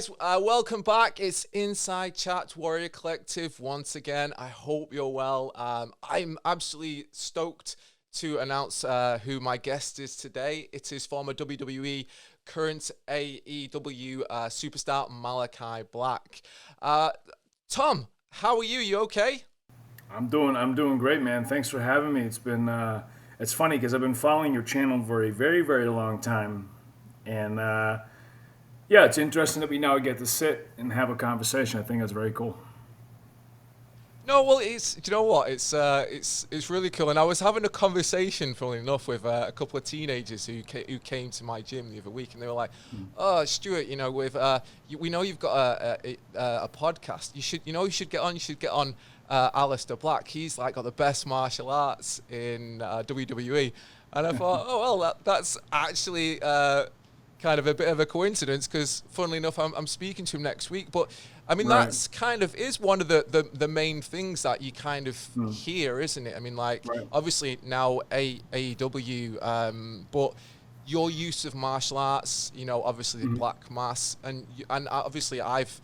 guys, welcome back. It's Inside Chat Warrior Collective once again. I hope you're well. I'm absolutely stoked to announce who my guest is today. It is former WWE, current AEW superstar Malakai Black. Tom, how are you? You okay? I'm doing great, man. Thanks for having me. It's funny because I've been following your channel for a very, very long time, and yeah, it's interesting that we now get to sit and have a conversation. I think that's very cool. No, well, it's do you know what? It's really cool. And I was having a conversation, funnily enough, with a couple of teenagers who came to my gym the other week, and they were like, "Oh, Stuart, we know you've got a podcast. You should get on. You should get on Alistair Black. He's like got the best martial arts in WWE." And I thought, oh well, that's actually kind of a bit of a coincidence because, funnily enough, I'm speaking to him next week. But I mean, Right. that's kind of is one of the main things that you kind of hear, isn't it? I mean, like Right. obviously now AEW, but your use of martial arts, obviously the Blxck Mass, and obviously I've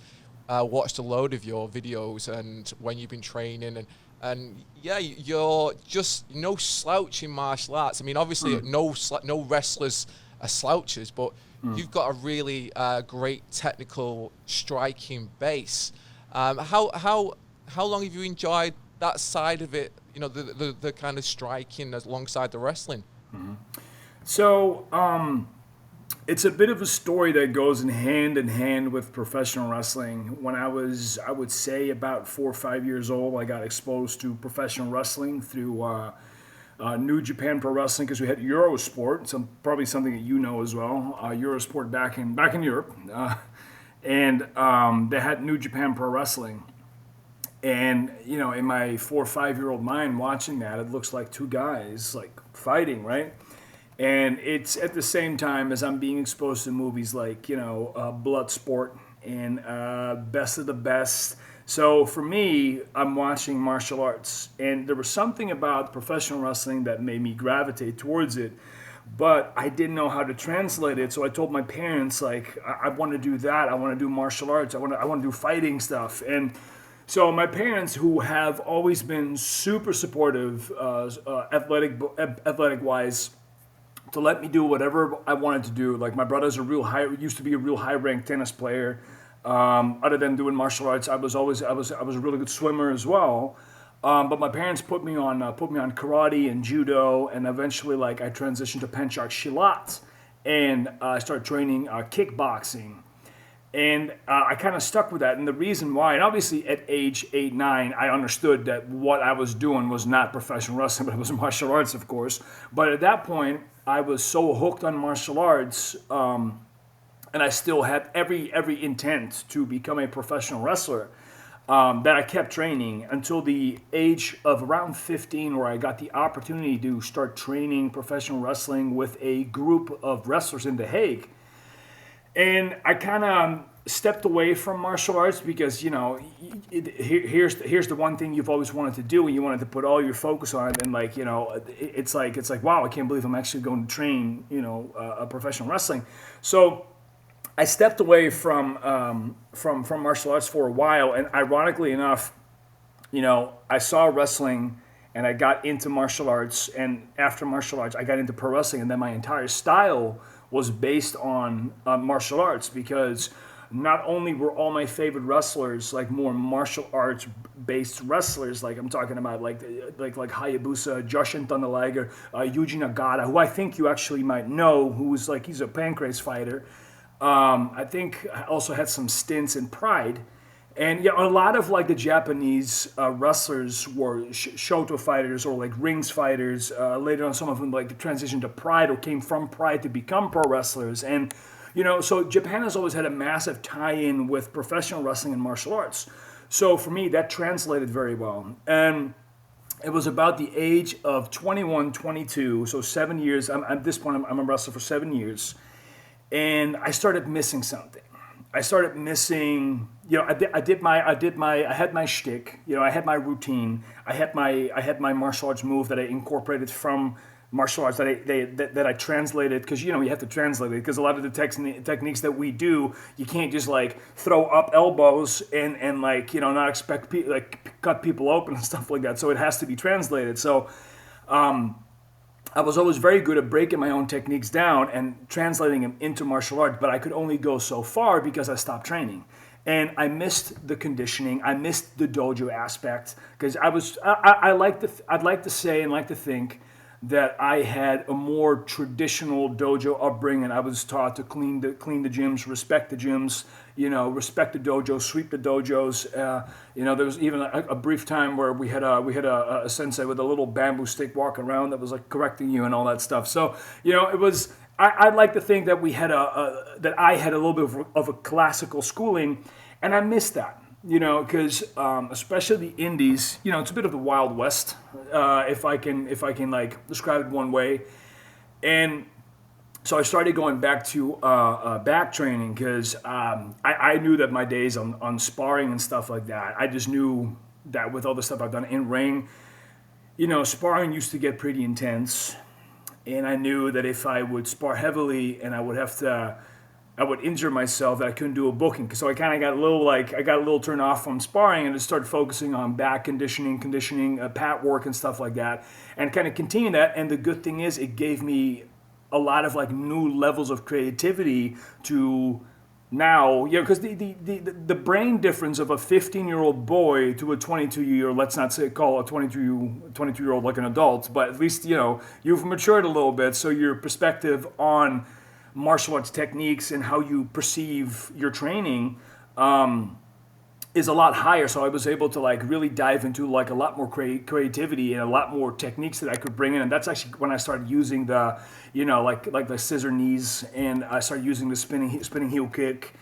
watched a load of your videos and when you've been training and yeah, you're just no slouch in martial arts. I mean, obviously no wrestlers are slouches, but you've got a really great technical striking base. How long have you enjoyed that side of it? The kind of striking alongside the wrestling. So it's a bit of a story that goes in hand with professional wrestling. When I would say, about 4 or 5 years old, I got exposed to professional wrestling through New Japan Pro Wrestling because we had Eurosport, probably something that you know as well. Eurosport back in Europe, and they had New Japan Pro Wrestling. And in my 4 or 5 year old mind, watching that, it looks like two guys like fighting, right? And it's at the same time as I'm being exposed to movies like Bloodsport and Best of the Best. So for me, I'm watching martial arts, and there was something about professional wrestling that made me gravitate towards it, but I didn't know how to translate it. So I told my parents, like, I want to do that. I want to do martial arts. I want to do fighting stuff. And so my parents, who have always been super supportive, athletic wise, to let me do whatever I wanted to do. Like, my brother's used to be a real high ranked tennis player. Other than doing martial arts, I was a really good swimmer as well. But my parents put me on karate and judo, and eventually, like, I transitioned to Penchak Shilat, and I started training kickboxing. And I kind of stuck with that. And the reason why, and obviously at age 8, 9, I understood that what I was doing was not professional wrestling, but it was martial arts, of course. But at that point, I was so hooked on martial arts, and I still had every intent to become a professional wrestler, that I kept training until the age of around 15, where I got the opportunity to start training professional wrestling with a group of wrestlers in The Hague. And I kind of stepped away from martial arts because here's the one thing you've always wanted to do, and you wanted to put all your focus on it. And it's like wow, I can't believe I'm actually going to train a professional wrestling. So I stepped away from martial arts for a while, and ironically enough, I saw wrestling and I got into martial arts, and after martial arts, I got into pro wrestling, and then my entire style was based on martial arts, because not only were all my favorite wrestlers like more martial arts based wrestlers, like I'm talking about like Hayabusa, Jushin Thunder Liger, Yuji Nagata, who I think you actually might know, he's a pancrase fighter. I think I also had some stints in Pride. And yeah, a lot of like the Japanese wrestlers were Shoto fighters or like rings fighters. Later on, some of them like transitioned to Pride or came from Pride to become pro wrestlers. And so Japan has always had a massive tie-in with professional wrestling and martial arts. So for me, that translated very well. And it was about the age of 21, 22, so 7 years. At this point, I'm a wrestler for 7 years, and I started missing something. I started missing. I had my shtick. I had my routine. I had my martial arts move that I incorporated from martial arts that I translated, because you have to translate it, because a lot of the techniques that we do, you can't just like throw up elbows and like not expect like cut people open and stuff like that. So it has to be translated. So I was always very good at breaking my own techniques down and translating them into martial arts, but I could only go so far because I stopped training. And I missed the conditioning. I missed the dojo aspect, because I'd like to say and like to think that I had a more traditional dojo upbringing. I was taught to clean the gyms, respect the gyms, respect the dojos, sweep the dojos. There was even a brief time where we had a sensei with a little bamboo stick walking around that was like correcting you and all that stuff. So it was. I'd like to think that we had that I had a little bit of a classical schooling, and I missed that. Because especially the indies, it's a bit of the Wild West, if I can like describe it one way. And so I started going back to back training, because I knew that my days on sparring and stuff like that, I just knew that with all the stuff I've done in ring, sparring used to get pretty intense. And I knew that if I would spar heavily and I would injure myself, that I couldn't do a booking. So I kind of got a little turned off from sparring, and just started focusing on back conditioning, pat work and stuff like that, and kind of continue that. And the good thing is, it gave me a lot of like new levels of creativity to now, because the brain difference of a 15-year-old boy to a 22-year-old, let's not say call a 22-year-old like an adult, but at least, you've matured a little bit. So your perspective on martial arts techniques and how you perceive your training is a lot higher. So I was able to like really dive into like a lot more creativity and a lot more techniques that I could bring in. And that's actually when I started using the, like the scissor knees, and I started using the spinning heel kick.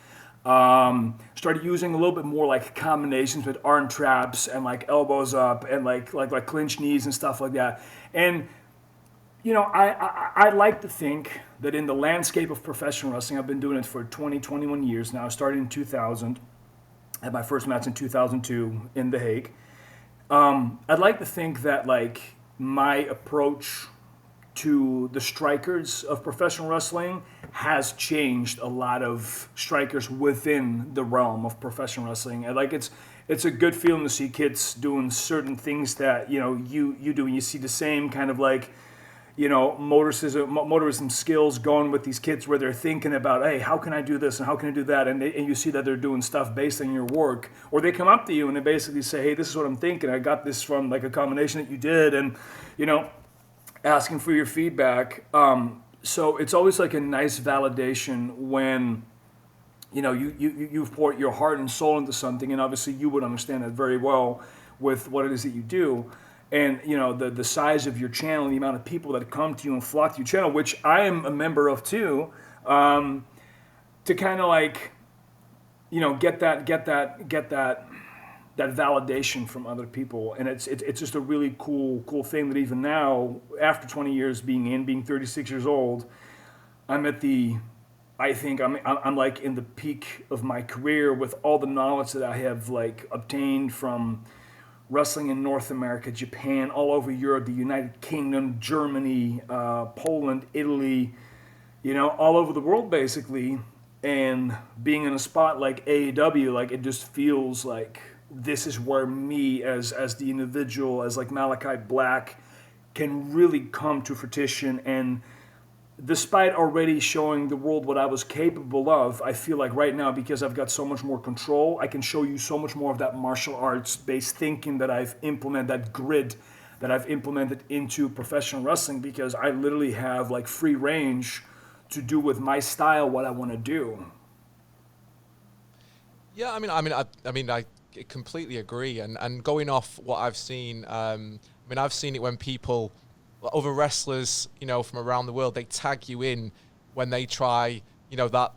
Started using a little bit more like combinations with arm traps and like elbows up and like clinch knees and stuff like that. And I like to think that in the landscape of professional wrestling, I've been doing it for 21 years now. I started in 2000. I had my first match in 2002 in The Hague. I'd like to think that like my approach to the strikers of professional wrestling has changed a lot of strikers within the realm of professional wrestling. And like it's a good feeling to see kids doing certain things that you do, and you see the same kind of like motorism skills going with these kids, where they're thinking about, hey, how can I do this and how can I do that, and you see that they're doing stuff based on your work, or they come up to you and they basically say, hey, this is what I'm thinking, I got this from like a combination that you did, and asking for your feedback. So it's always like a nice validation when you've poured your heart and soul into something, and obviously you would understand that very well with what it is that you do. And the size of your channel, the amount of people that come to you and flock to your channel, which I am a member of too, to kind of like get that validation from other people. And it's just a really cool thing that even now, after 20 years being 36 years old, I think I'm like in the peak of my career with all the knowledge that I have like obtained from wrestling in North America, Japan, all over Europe, the United Kingdom, Germany, Poland, Italy, all over the world basically. And being in a spot like AEW, like it just feels like this is where me as the individual, as like Malakai Black, can really come to fruition. And despite already showing the world what I was capable of, I feel like right now, because I've got so much more control, I can show you so much more of that martial arts-based thinking that I've implemented, that grid that I've implemented into professional wrestling, because I literally have like free range to do with my style what I want to do. Yeah, I completely agree. And going off what I've seen, I've seen it when people, other wrestlers, from around the world, they tag you in when they try, that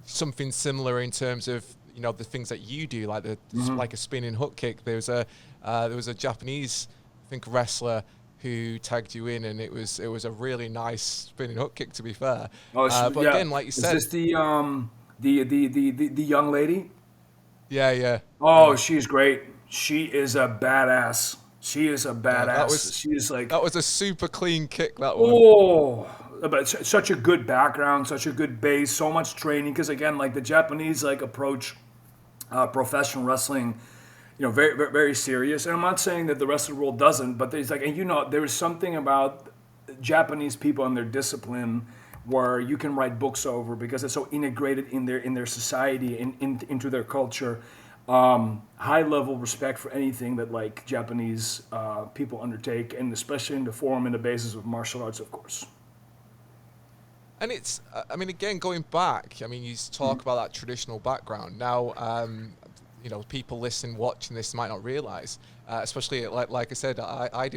something similar in terms of, the things that you do, like like a spinning hook kick. There was a Japanese, I think, wrestler who tagged you in, and it was a really nice spinning hook kick, to be fair. But yeah. Again, like you said, is this the young lady? Yeah. Oh, she's great. She is a badass. She is a Yeah, badass. She is like, that was a super clean kick. That one. oh, but such a good background, such a good base, so much training. Because again, like the Japanese like approach professional wrestling, very, very, very serious. And I'm not saying that the rest of the world doesn't, but there's like, and there is something about Japanese people and their discipline where you can write books over because it's so integrated in their society and into their culture. High level respect for anything that like Japanese people undertake, and especially in the form and the basis of martial arts, of course. And it's, I mean, again, going back, I mean, you talk about that traditional background. Now, people listening, watching this might not realize, especially like I said, I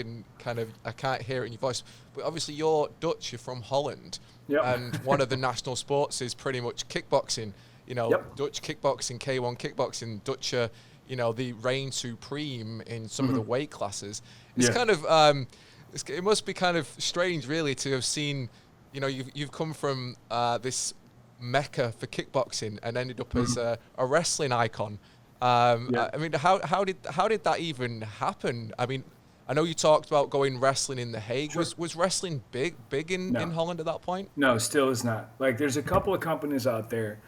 can't hear it in your voice, but obviously you're Dutch, you're from Holland, Yep. and one of the national sports is pretty much kickboxing. Yep. Dutch kickboxing, K1 kickboxing, Dutch, the reign supreme in some of the weight classes. It's kind of, it must be kind of strange, really, to have seen. You've come from this mecca for kickboxing and ended up as a wrestling icon. I mean, how did that even happen? I mean, I know you talked about going wrestling in The Hague. Sure. Was wrestling big in Holland at that point? No, still is not. Like, there's a couple of companies out there.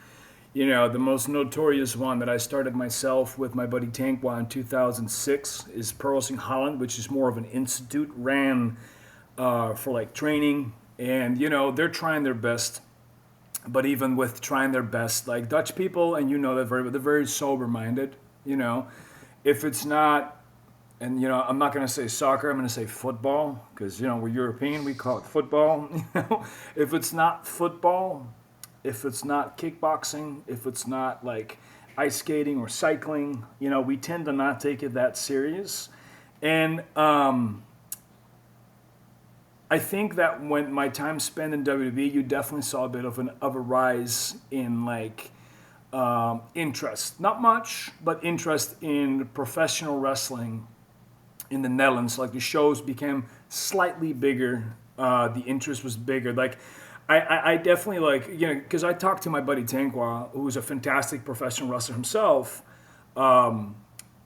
The most notorious one that I started myself with my buddy Tankwa in 2006 is Pro Wrestling Holland, which is more of an institute ran for like training. And, they're trying their best. But even with trying their best, like Dutch people, and they're very sober-minded, If it's not, and, I'm not going to say soccer, I'm going to say football, because, we're European, we call it football, If it's not football, if it's not kickboxing, if it's not like ice skating or cycling, we tend to not take it that serious. And, I think that when my time spent in WWE, you definitely saw a bit of a rise in like interest. Not much, but interest in professional wrestling in the Netherlands. Like the shows became slightly bigger. The interest was bigger. Like I definitely like, because I talked to my buddy Tankwa, who's a fantastic professional wrestler himself.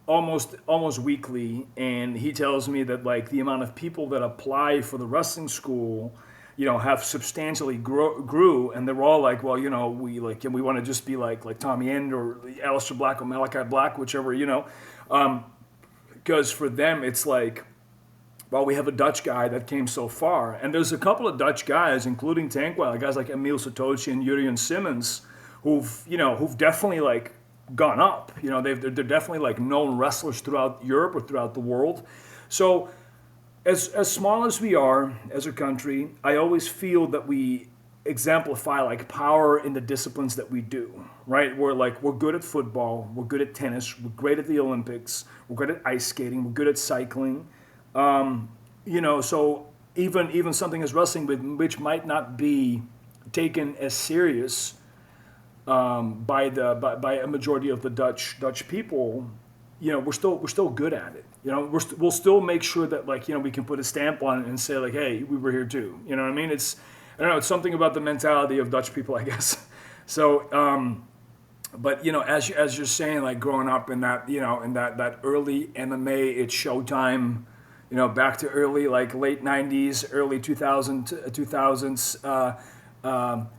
Almost weekly, and he tells me that like the amount of people that apply for the wrestling school, have substantially grew, and they're all like, well, we want to just be like Tommy End or Aleister Black or Malakai Black, whichever, because for them it's like, well, we have a Dutch guy that came so far, and there's a couple of Dutch guys, including Tankwell, guys like Emil Satoshi and Jurien Simmons, who've definitely like gone up. They're definitely like known wrestlers throughout Europe or throughout the world. So as small as we are as a country, I always feel that we exemplify like power in the disciplines that we do, right? We're good at football, we're good at tennis, we're great at the Olympics, we're good at ice skating, we're good at cycling. So even something as wrestling, which might not be taken as serious by a majority of the Dutch people, we're still good at it. We'll still make sure that we can put a stamp on it and say like, hey, we were here too. You know what I mean? It's something about the mentality of Dutch people, I guess. So, but as you're saying, like growing up in that in that early MMA, it's Showtime. Back to early like late '90s, early 2000s,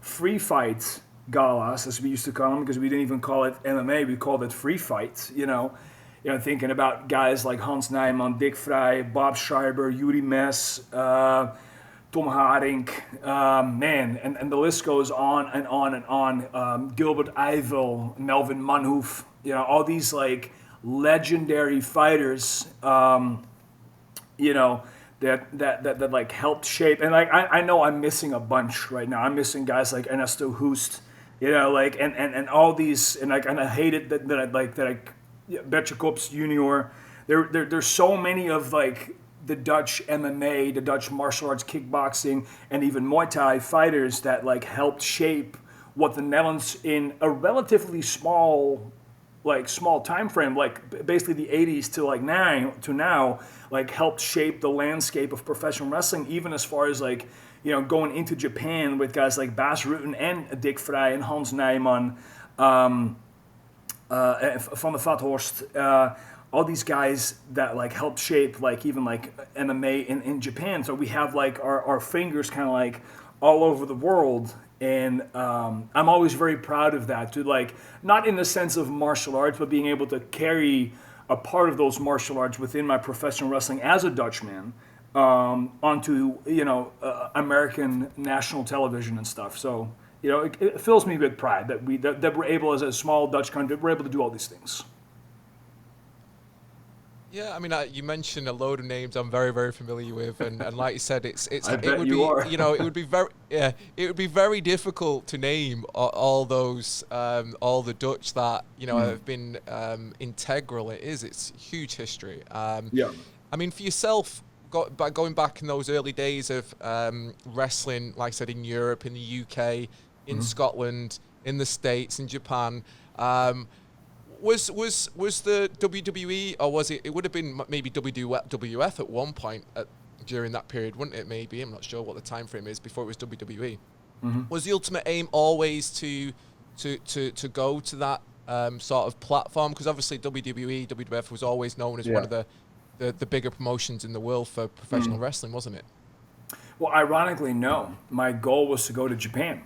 free fights. Galas, as we used to call them, because we didn't even call it MMA, we called it free fights. Thinking about guys like Hans Nijman, Dick Vrij, Bob Schreiber, Yuri Mess, Tom Haring, and the list goes on and on and on. Gilbert Eivil, Melvin Manhoef, all these like legendary fighters, that like helped shape. And like I know I'm missing a bunch right now. I'm missing guys like Ernesto Hoost. And all these, and I hate it that Bert Jacobs Jr. There's so many of like the Dutch MMA, the Dutch martial arts, kickboxing, and even Muay Thai fighters that like helped shape what the Netherlands in a relatively small time frame, like basically the 80s to like now, like helped shape the landscape of professional wrestling, even as far as like going into Japan with guys like Bas Rutten and Dick Vrij and Hans Nijman, from the Vathorst, all these guys that like helped shape like even like MMA in Japan. So we have like our fingers kind of like all over the world. And I'm always very proud of that, to like, not in the sense of martial arts, but being able to carry a part of those martial arts within my professional wrestling as a Dutchman onto, American national television and stuff. So, it fills me with pride that we're able, as a small Dutch country, we're able to do all these things. Yeah, I mean, you mentioned a load of names I'm very, very familiar with, and like you said, it bet would you be, are. it would be very difficult to name all those, all the Dutch that have been integral. It's huge history. Yeah. I mean, for yourself, going back in those early days of wrestling, like I said, in Europe, in the UK, in Scotland, in the States, in Japan. Was the WWE, or was it? It would have been maybe WWF at one point during that period, wouldn't it? Maybe, I'm not sure what the time frame is before it was WWE. Was the ultimate aim always to go to that sort of platform? Because obviously WWE, WWF was always known as one of the bigger promotions in the world for professional wrestling, wasn't it? Well, ironically, no. My goal was to go to Japan,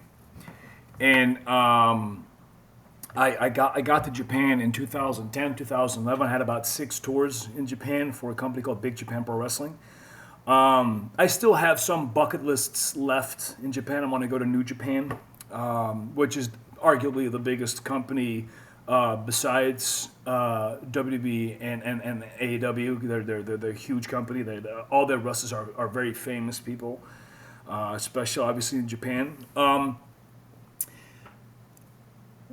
and I got to Japan in 2010, 2011. I had about 6 tours in Japan for a company called Big Japan Pro Wrestling. I still have some bucket lists left in Japan. I want to go to New Japan, which is arguably the biggest company besides WWE and AEW. They're a huge company. All their wrestlers are very famous people, especially obviously in Japan.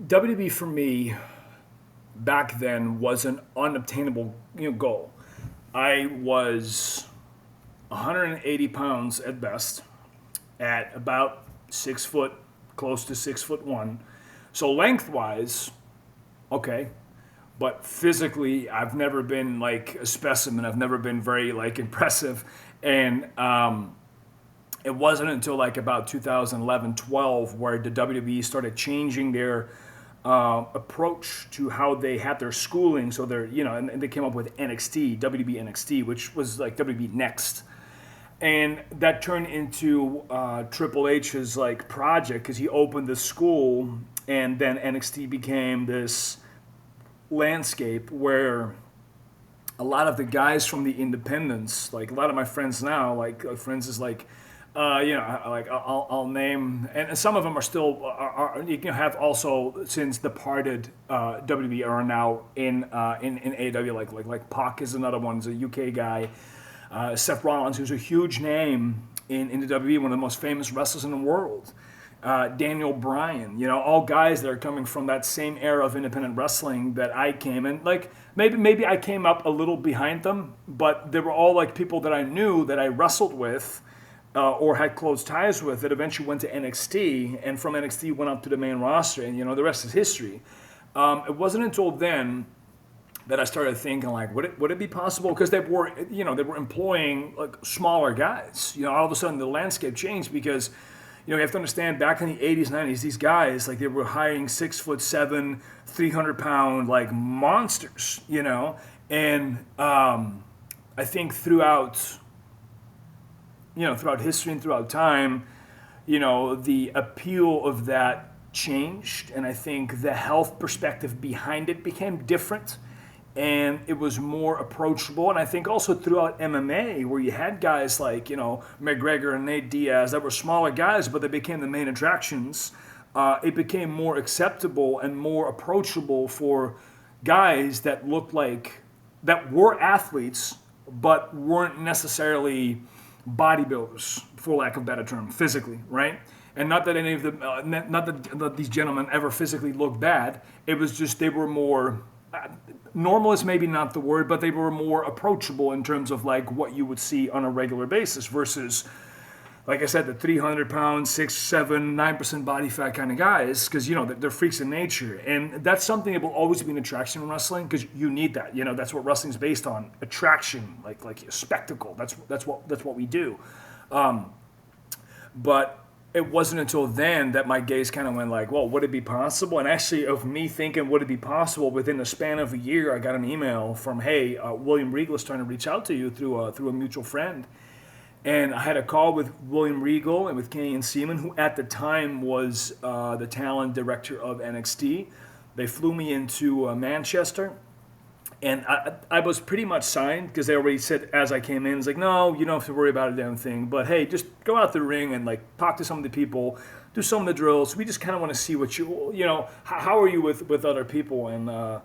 WWE for me back then was an unobtainable goal. I was 180 pounds at best, at about 6 foot, close to 6'1". So lengthwise, okay, but physically I've never been like a specimen. I've never been very like impressive, and it wasn't until like about 2011-12 where the WWE started changing their approach to how they had their schooling. So they're, and they came up with NXT, WB NXT, which was like WB Next. And that turned into Triple H's like project, because he opened the school, and then NXT became this landscape where a lot of the guys from the independents, like a lot of my friends now, like for instance, like I'll name, and some of them are still you can have also since departed WWE are now in AEW, like Pac is another one, is a UK guy, Seth Rollins, who's a huge name in the WWE, one of the most famous wrestlers in the world, Daniel Bryan, all guys that are coming from that same era of independent wrestling that I came in. Like maybe I came up a little behind them, but they were all like people that I knew, that I wrestled with. Or had close ties with, that eventually went to NXT, and from NXT went up to the main roster, and the rest is history. It wasn't until then that I started thinking, like, would it be possible? Because they were employing like smaller guys. All of a sudden the landscape changed, because you have to understand, back in the 80s, 90s, these guys, like, they were hiring 6'7", 300-pound like monsters, and I think throughout history and throughout time, the appeal of that changed, and I think the health perspective behind it became different, and it was more approachable. And I think also throughout MMA, where you had guys like, McGregor and Nate Diaz, that were smaller guys, but they became the main attractions, it became more acceptable and more approachable for guys that that were athletes, but weren't necessarily bodybuilders, for lack of a better term, physically, right? And not that any of them, not that these gentlemen ever physically looked bad. It was just they were more, normal is maybe not the word, but they were more approachable in terms of like what you would see on a regular basis versus, like I said, the 300-pound, 6, 7, 9% body fat kind of guys, because they're freaks in nature, and that's something that will always be an attraction in wrestling, because you need that. That's what wrestling's based on: attraction, like a spectacle. That's what we do. But it wasn't until then that my gaze kind of went like, well, would it be possible? And actually, of me thinking, would it be possible? Within the span of a year, I got an email from, hey, William Regal is trying to reach out to you through a mutual friend. And I had a call with William Regal and with Kenny and Seaman, who at the time was the talent director of NXT. They flew me into Manchester. And I was pretty much signed because they already said as I came in, it's like, no, you don't have to worry about a damn thing. But hey, just go out the ring and like talk to some of the people, do some of the drills. We just kind of want to see what how are you with other people? And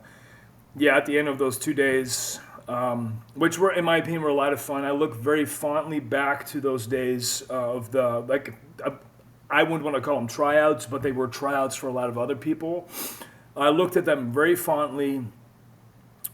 yeah, at the end of those 2 days, which were, in my opinion, were a lot of fun. I look very fondly back to those days of I wouldn't want to call them tryouts, but they were tryouts for a lot of other people. I looked at them very fondly.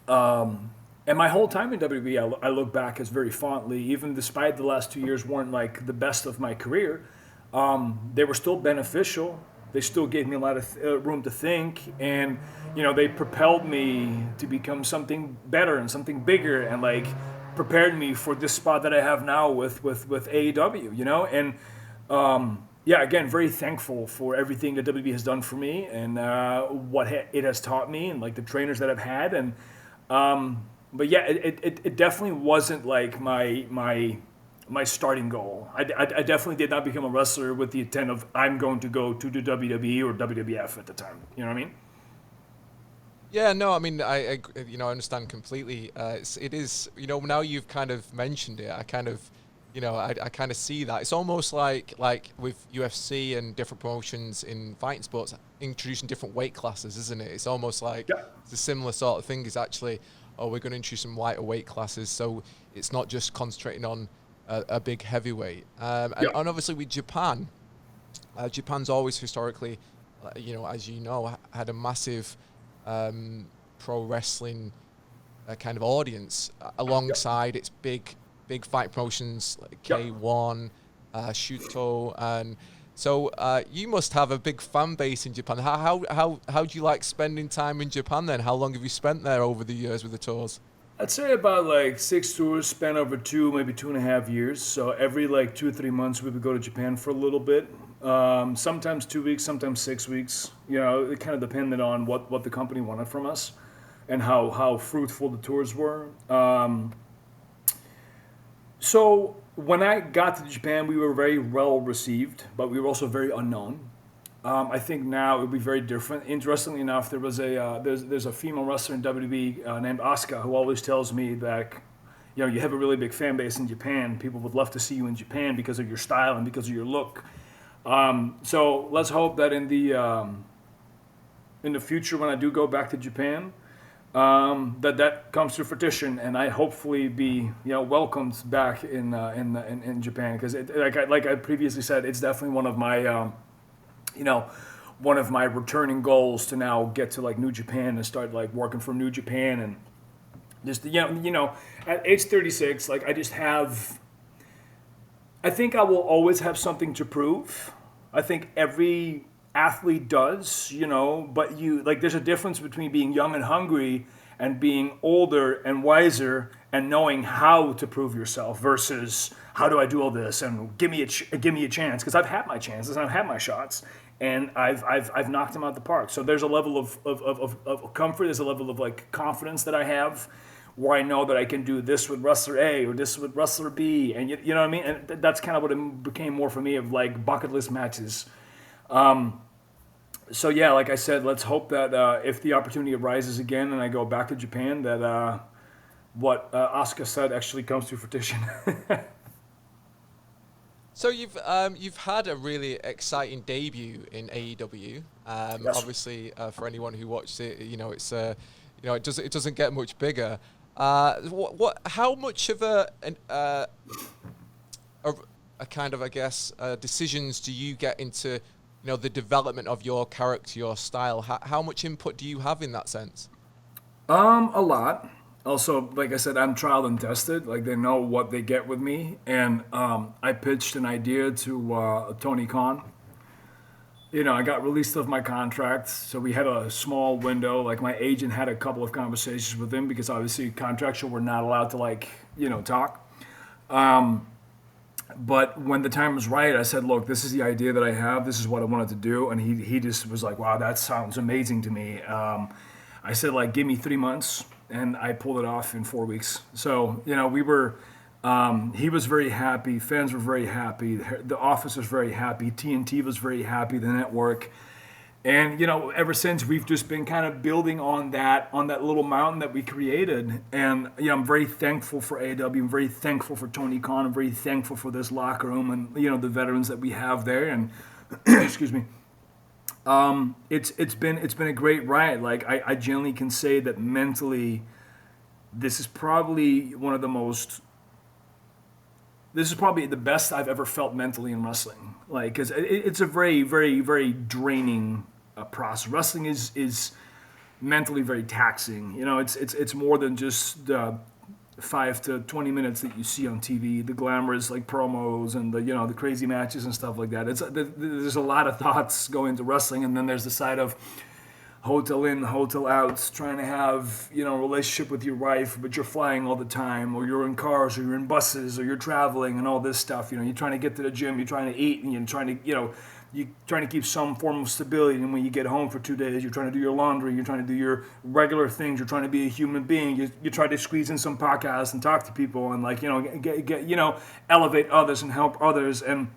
And my whole time in WWE, I look back as very fondly, even despite the last 2 years weren't like the best of my career. They were still beneficial. They still gave me a lot of room to think, and they propelled me to become something better and something bigger, and like prepared me for this spot that I have now with AEW. And yeah, again, very thankful for everything that WWE has done for me and what it has taught me, and like the trainers that I've had, and but yeah, it definitely wasn't like my starting goal. I definitely did not become a wrestler with the intent of I'm going to go to the WWE or WWF at the time. You know what I mean? Yeah, no, I mean, I understand completely. It is, now you've kind of mentioned it, I kind of, I kind of see that. It's almost like with UFC and different promotions in fighting sports, introducing different weight classes, isn't it? It's almost like it's a similar sort of thing. Is actually, we're going to introduce some lighter weight classes, so it's not just concentrating on a big heavyweight. And obviously with Japan, Japan's always historically, as you know, had a massive pro wrestling kind of audience alongside its big fight promotions like K1, Shuto, and so you must have a big fan base in Japan. How do you like spending time in Japan then? How long have you spent there over the years with the tours? I'd say about like 6 tours spent over maybe 2.5 years. So every like 2 or 3 months we would go to Japan for a little bit. Sometimes 2 weeks, sometimes 6 weeks. It kind of depended on what the company wanted from us and how fruitful the tours were. So when I got to Japan, we were very well received, but we were also very unknown. I think now it would be very different. Interestingly enough, there's a female wrestler in WWE named Asuka who always tells me that you have a really big fan base in Japan. People would love to see you in Japan because of your style and because of your look. So let's hope that in the future when I do go back to Japan, that comes to fruition, and I hopefully be welcomed back in Japan, because like I previously said, it's definitely one of my one of my returning goals to now get to like New Japan and start like working for New Japan, and just at age 36, like I think I will always have something to prove. I think every athlete does, but there's a difference between being young and hungry and being older and wiser and knowing how to prove yourself versus how do I do all this and give me a chance, because I've had my chances and I've had my shots and I've knocked them out the park. So there's a level of comfort, there's a level of like confidence that I have where I know that I can do this with wrestler A or this with wrestler B, and you know what I mean? And that's kind of what it became more for me of like bucket list matches. So yeah, like I said, let's hope that if the opportunity arises again and I go back to Japan, that what Asuka said actually comes to fruition. So you've had a really exciting debut in AEW. Yes. Obviously, for anyone who watched it, it's it doesn't get much bigger. How much of a kind of, I guess, decisions do you get into the development of your character, your style? How much input do you have in that sense? A lot. Also, like I said, I'm tried and tested. Like, they know what they get with me. And I pitched an idea to Tony Khan. I got released of my contract, so we had a small window. Like, my agent had a couple of conversations with him because obviously contractual, we're not allowed to talk. But when the time was right, I said, look, this is the idea that I have. This is what I wanted to do. And he just was like, wow, that sounds amazing to me. I said, like, give me 3 months. And I pulled it off in 4 weeks. So, he was very happy. Fans were very happy. The office was very happy. TNT was very happy, the network. And, ever since, we've just been kind of building on that little mountain that we created. And, I'm very thankful for AEW. I'm very thankful for Tony Khan. I'm very thankful for this locker room and, the veterans that we have there. And, excuse me. It's been a great ride. Like, I genuinely can say that mentally, this is probably the best I've ever felt mentally in wrestling. Like, because it's a very, very, very draining process. Wrestling is mentally very taxing. It's more than just 5 to 20 minutes that you see on TV, the glamorous like promos and the crazy matches and stuff like that. There's a lot of thoughts going into wrestling, and then there's the side of hotel in, hotel out, trying to have, a relationship with your wife, but you're flying all the time, or you're in cars, or you're in buses, or you're traveling and all this stuff. You're trying to get to the gym, you're trying to eat, and you're trying to keep some form of stability. And when you get home for 2 days, you're trying to do your laundry, you're trying to do your regular things, you're trying to be a human being. You try to squeeze in some podcasts and talk to people and elevate others and help others. And,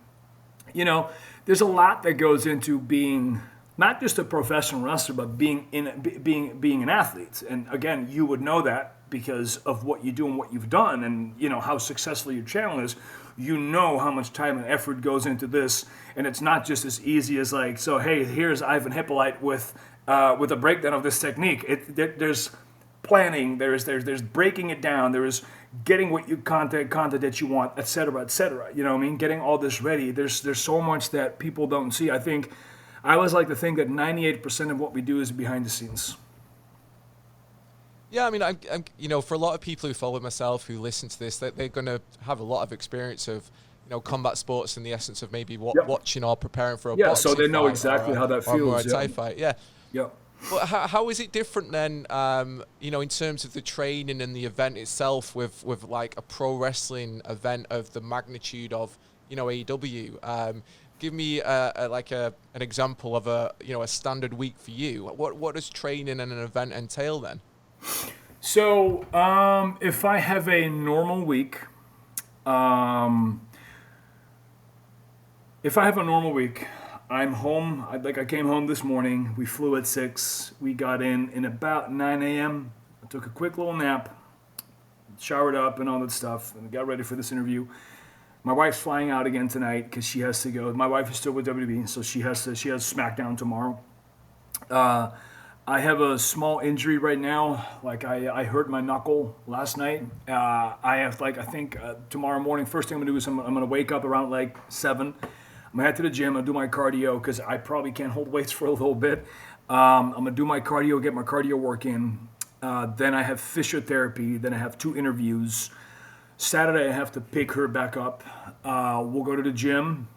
there's a lot that goes into being not just a professional wrestler, but being an athlete. And again, you would know that because of what you do and what you've done, and how successful your channel is. You know how much time and effort goes into this, and it's not just as easy as like, so hey, here's Ivan Hippolyte with a breakdown of this technique. There's planning, there's breaking it down, there's getting what you content that you want, etc., etc. Getting all this ready. There's so much that people don't see. I always like to think that 98% of what we do is behind the scenes. Yeah, I mean, I'm for a lot of people who follow myself, who listen to this, they're going to have a lot of experience of, combat sports in the essence of maybe watching or preparing for a boxing so they know fight exactly how that feels. Or a Thai fight, yeah. Yeah. But how is it different then, in terms of the training and the event itself with like a pro wrestling event of the magnitude of, AEW? Give me an example of a standard week for you. What does training and an event entail then? So if I have a normal week, I'm home. I came home this morning. We flew at 6. We got in about 9 a.m. I took a quick little nap, showered up and all that stuff, and got ready for this interview. My wife's flying out again tonight because she has to go. My wife is still with WWE, so she has SmackDown tomorrow. I have a small injury right now. Like I hurt my knuckle last night. I have tomorrow morning. First thing I'm gonna do is I'm gonna wake up around 7. I'm gonna head to the gym. I'm gonna do my cardio because I probably can't hold weights for a little bit. I'm gonna do my cardio, get my cardio work in. Then I have physiotherapy. Then I have 2 interviews. Saturday I have to pick her back up. We'll go to the gym,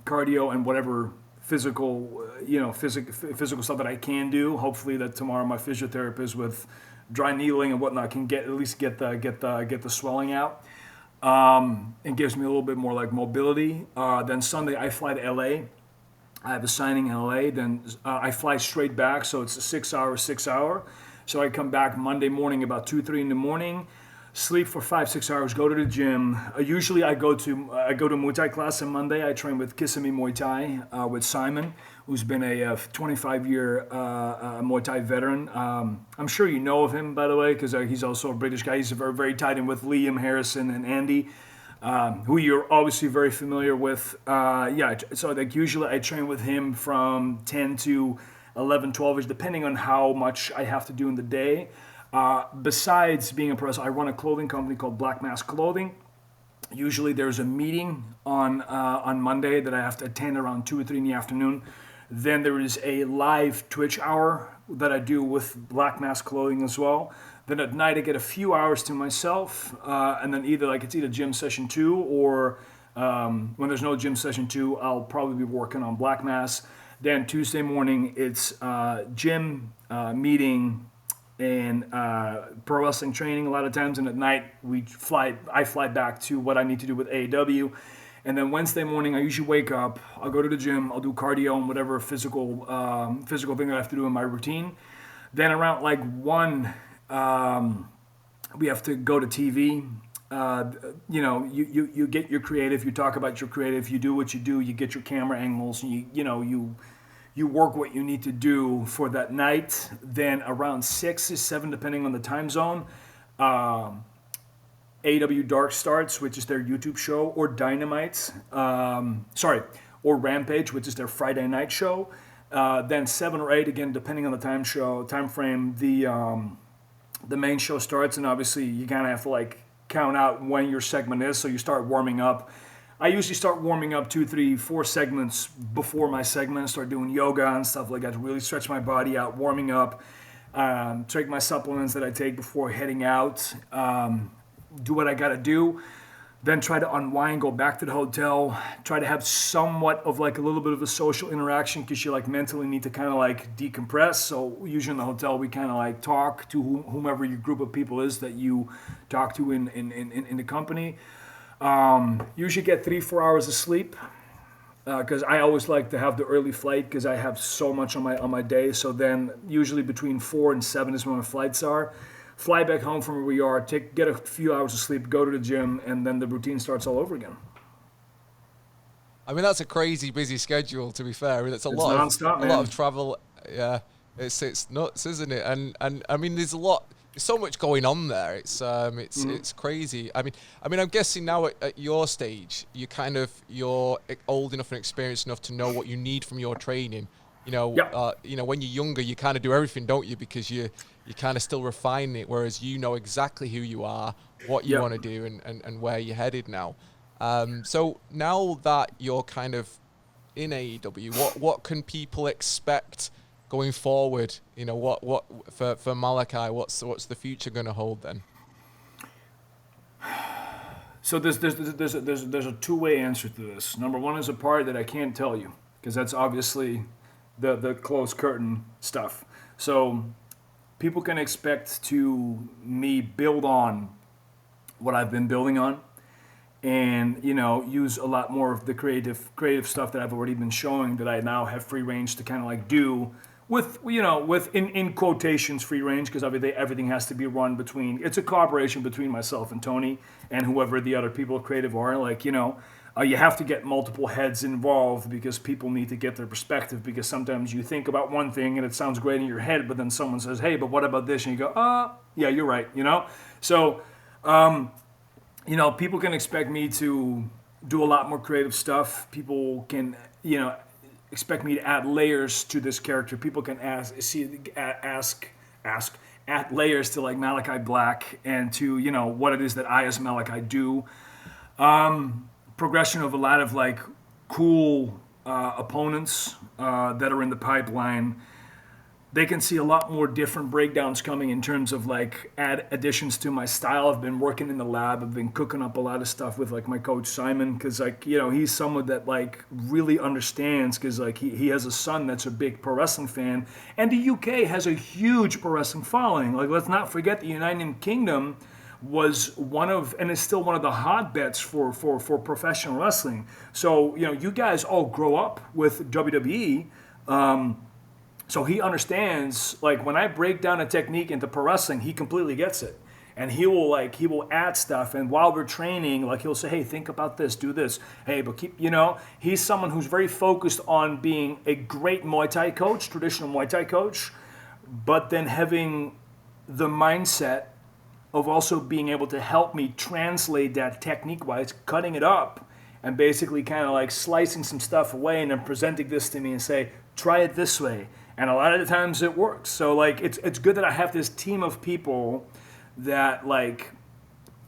cardio, and whatever physical stuff that I can do. Hopefully that tomorrow my physiotherapist with dry needling and whatnot can get the swelling out. It gives me a little bit more mobility. Then Sunday I fly to LA. I have a signing in LA. Then I fly straight back, so it's a 6 hour. So I come back Monday morning about 2-3 in the morning. Sleep for 5-6 hours, go to the gym. Usually I go to Muay Thai class on Monday. I train with Kissimmee Muay Thai with Simon, who's been a 25-year Muay Thai veteran. I'm sure you know of him, by the way, because he's also a British guy. He's very, very tight in with Liam, Harrison, and Andy, who you're obviously very familiar with. So usually I train with him from 10 to 11, 12-ish, depending on how much I have to do in the day. Besides being a pro wrestler, I run a clothing company called Blxckmass Clothing. Usually there's a meeting on Monday that I have to attend around 2 or 3 in the afternoon. Then there is a live Twitch hour that I do with Blxckmass Clothing as well. Then at night I get a few hours to myself, and then it's either gym session 2 or when there's no gym session 2, I'll probably be working on Blxckmass. Then Tuesday morning it's gym, meeting, and pro wrestling training a lot of times, and at night I fly back to what I need to do with AEW, And then Wednesday morning, I usually wake up, I'll go to the gym, I'll do cardio and whatever physical thing that I have to do in my routine. Then around like 1, we have to go to TV. You get your creative, you talk about your creative, you do what you do, you get your camera angles, and you work what you need to do for that night. Then around 6 or 7, depending on the time zone, AEW Dark starts, which is their YouTube show, or Dynamite, or Rampage, which is their Friday night show. Then 7 or 8, again, depending on the time frame, the main show starts, and obviously you kind of have to like count out when your segment is, so you start warming up. I usually start warming up 2, 3, 4 segments before my segment, start doing yoga and stuff like that to really stretch my body out, warming up, take my supplements that I take before heading out, do what I gotta do, then try to unwind, go back to the hotel, try to have somewhat of like a little bit of a social interaction because you like mentally need to kind of like decompress. So usually in the hotel we kind of like talk to whomever your group of people is that you talk to in the company. Usually get 3-4 hours of sleep because I always like to have the early flight because I have so much on my day. So then usually between 4 and 7 is when my flights are. Fly back home from where we are, get a few hours of sleep, go to the gym, and then the routine starts all over again. I mean, that's a crazy busy schedule, to be fair. I mean, it's lot of travel. Yeah, it's nuts, isn't it? And I mean, there's so much going on there. It's crazy. I mean, I'm guessing now at your stage, you're old enough and experienced enough to know what you need from your training. When you're younger, you kind of do everything, don't you? Because you kind of still refine it, whereas you know exactly who you are, what you want to do, and where you're headed now. So now that you're kind of in AEW, what can people expect going forward? What for Malakai? What's the future going to hold then? So there's a two-way answer to this. Number one is a part that I can't tell you because that's obviously the closed curtain stuff. So people can expect to me build on what I've been building on and, use a lot more of the creative stuff that I've already been showing that I now have free range to kind of like do with in quotations free range because obviously everything has to be run it's a cooperation between myself and Tony and whoever the other people creative are. Like, you have to get multiple heads involved because people need to get their perspective because sometimes you think about one thing and it sounds great in your head, but then someone says, hey, but what about this? And you go, yeah, you're right, So, people can expect me to do a lot more creative stuff. People can, expect me to add layers to this character. People can add layers to like Malakai Black and to, what it is that I as Malakai do. Progression of a lot of like cool opponents that are in the pipeline. They can see a lot more different breakdowns coming in terms of like additions to my style. I've been working in the lab. I've been cooking up a lot of stuff with like my coach Simon because like he's someone that like really understands because like he has a son that's a big pro wrestling fan and the UK has a huge pro wrestling following. Like let's not forget the United Kingdom was one of and is still one of the hotbeds for professional wrestling. So you guys all grow up with WWE. So he understands, like when I break down a technique into pro wrestling, he completely gets it. And he will add stuff. And while we're training, like he'll say, hey, think about this, do this. Hey, but keep, he's someone who's very focused on being a great Muay Thai coach, traditional Muay Thai coach, but then having the mindset of also being able to help me translate that technique-wise, cutting it up and basically kind of like slicing some stuff away and then presenting this to me and say, try it this way. And a lot of the times it works. So like it's good that I have this team of people that like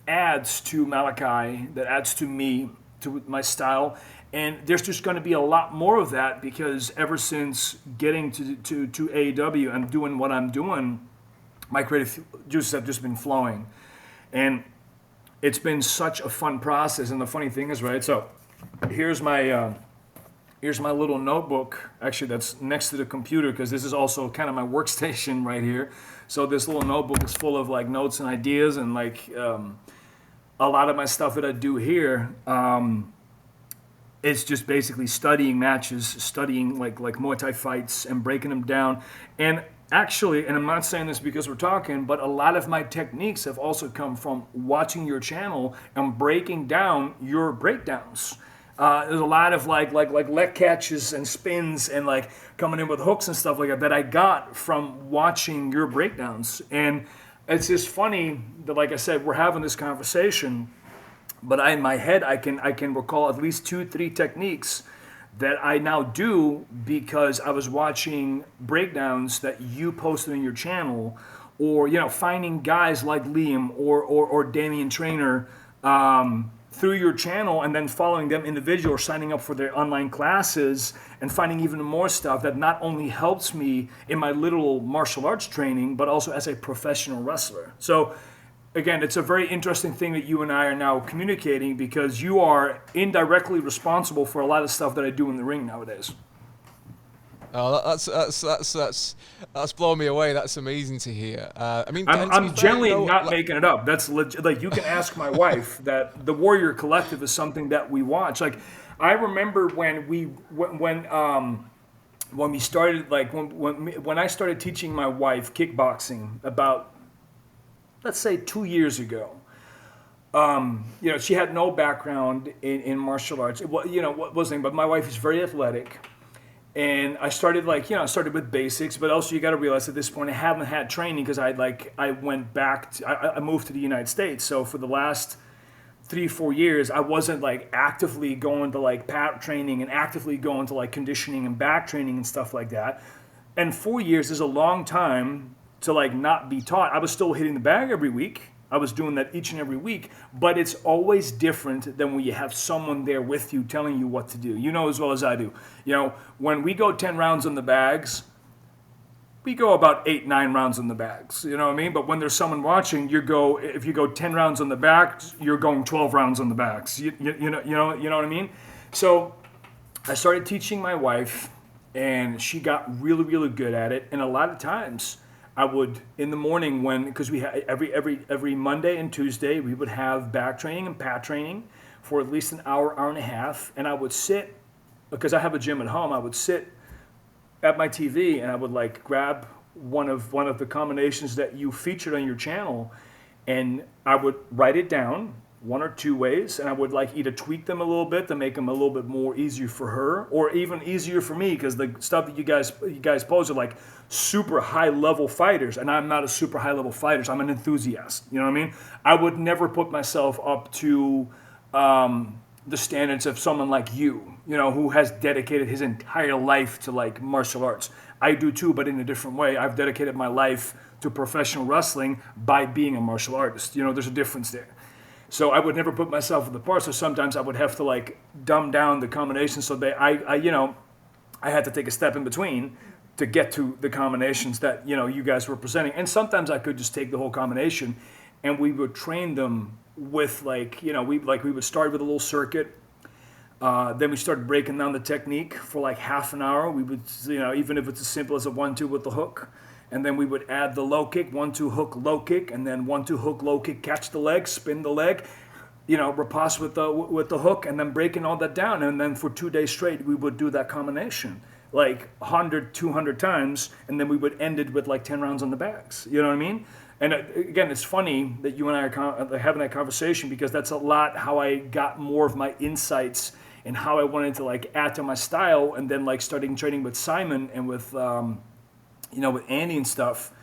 adds to Malakai, that adds to me, to my style. And there's just going to be a lot more of that because ever since getting to AEW and doing what I'm doing, my creative juices have just been flowing. And it's been such a fun process. And the funny thing is, right, so here's my little notebook, actually that's next to the computer because this is also kind of my workstation right here. So this little notebook is full of like notes and ideas and like a lot of my stuff that I do here. It's just basically studying matches, studying like Muay Thai fights and breaking them down. And actually, and I'm not saying this because we're talking, but a lot of my techniques have also come from watching your channel and breaking down your breakdowns. There's a lot of like leg catches and spins and like coming in with hooks and stuff like that I got from watching your breakdowns. And it's just funny that, like I said, we're having this conversation, but in my head I can recall at least 2-3 techniques that I now do because I was watching breakdowns that you posted on your channel, or finding guys like Liam or Damian Trainer through your channel, and then following them individually or signing up for their online classes and finding even more stuff that not only helps me in my literal martial arts training, but also as a professional wrestler. So again, it's a very interesting thing that you and I are now communicating, because you are indirectly responsible for a lot of stuff that I do in the ring nowadays. Oh, that's blown me away. That's amazing to hear. I mean, I'm generally not making it up. That's legit. Like, you can ask my wife that the Warrior Collective is something that we watch. Like, I remember when we started, like when I started teaching my wife kickboxing about, let's say, 2 years ago. She had no background in martial arts. What wasn't, but my wife is very athletic. And I started I started with basics, but also you got to realize at this point I haven't had training because I went back, I moved to the United States. So for the last 3-4 years, I wasn't like actively going to like pat training and actively going to like conditioning and back training and stuff like that. And 4 years is a long time to like not be taught. I was still hitting the bag every week. I was doing that each and every week, but it's always different than when you have someone there with you telling you what to do. You know as well as I do. When we go 10 rounds on the bags, we go about 8-9 rounds on the bags. You know what I mean? But when there's someone watching, if you go 10 rounds on the backs, you're going 12 rounds on the backs. You know what I mean? So I started teaching my wife, and she got really, really good at it. And a lot of times, I would, in the morning, because we had every Monday and Tuesday, we would have back training and pat training for at least an hour and a half. And I would sit, because I have a gym at home, I would sit at my TV and I would like grab one of the combinations that you featured on your channel, and I would write it down 1 or 2 ways, and I would like either tweak them a little bit to make them a little bit more easier for her, or even easier for me, because the stuff that you guys pose are like super high level fighters, and I'm not a super high level fighter. So I'm an enthusiast. You know what I mean? I would never put myself up to the standards of someone like you, who has dedicated his entire life to like martial arts. I do too, but in a different way. I've dedicated my life to professional wrestling by being a martial artist. There's a difference there. So I would never put myself in the part. So sometimes I would have to like dumb down the combinations so that I had to take a step in between to get to the combinations that you guys were presenting. And sometimes I could just take the whole combination, and we would train them with we would start with a little circuit. Then we started breaking down the technique for like half an hour. We would even if it's as simple as a 1-2 with the hook. And then we would add the low kick, 1-2 hook, low kick, and then 1-2 hook, low kick, catch the leg, spin the leg, riposte with the hook, and then breaking all that down. And then for 2 days straight, we would do that combination like 100, 200 times, and then we would end it with like 10 rounds on the bags. You know what I mean? And again, it's funny that you and I are having that conversation, because that's a lot how I got more of my insights and how I wanted to like add to my style, and then like starting training with Simon and with with Andy and stuff,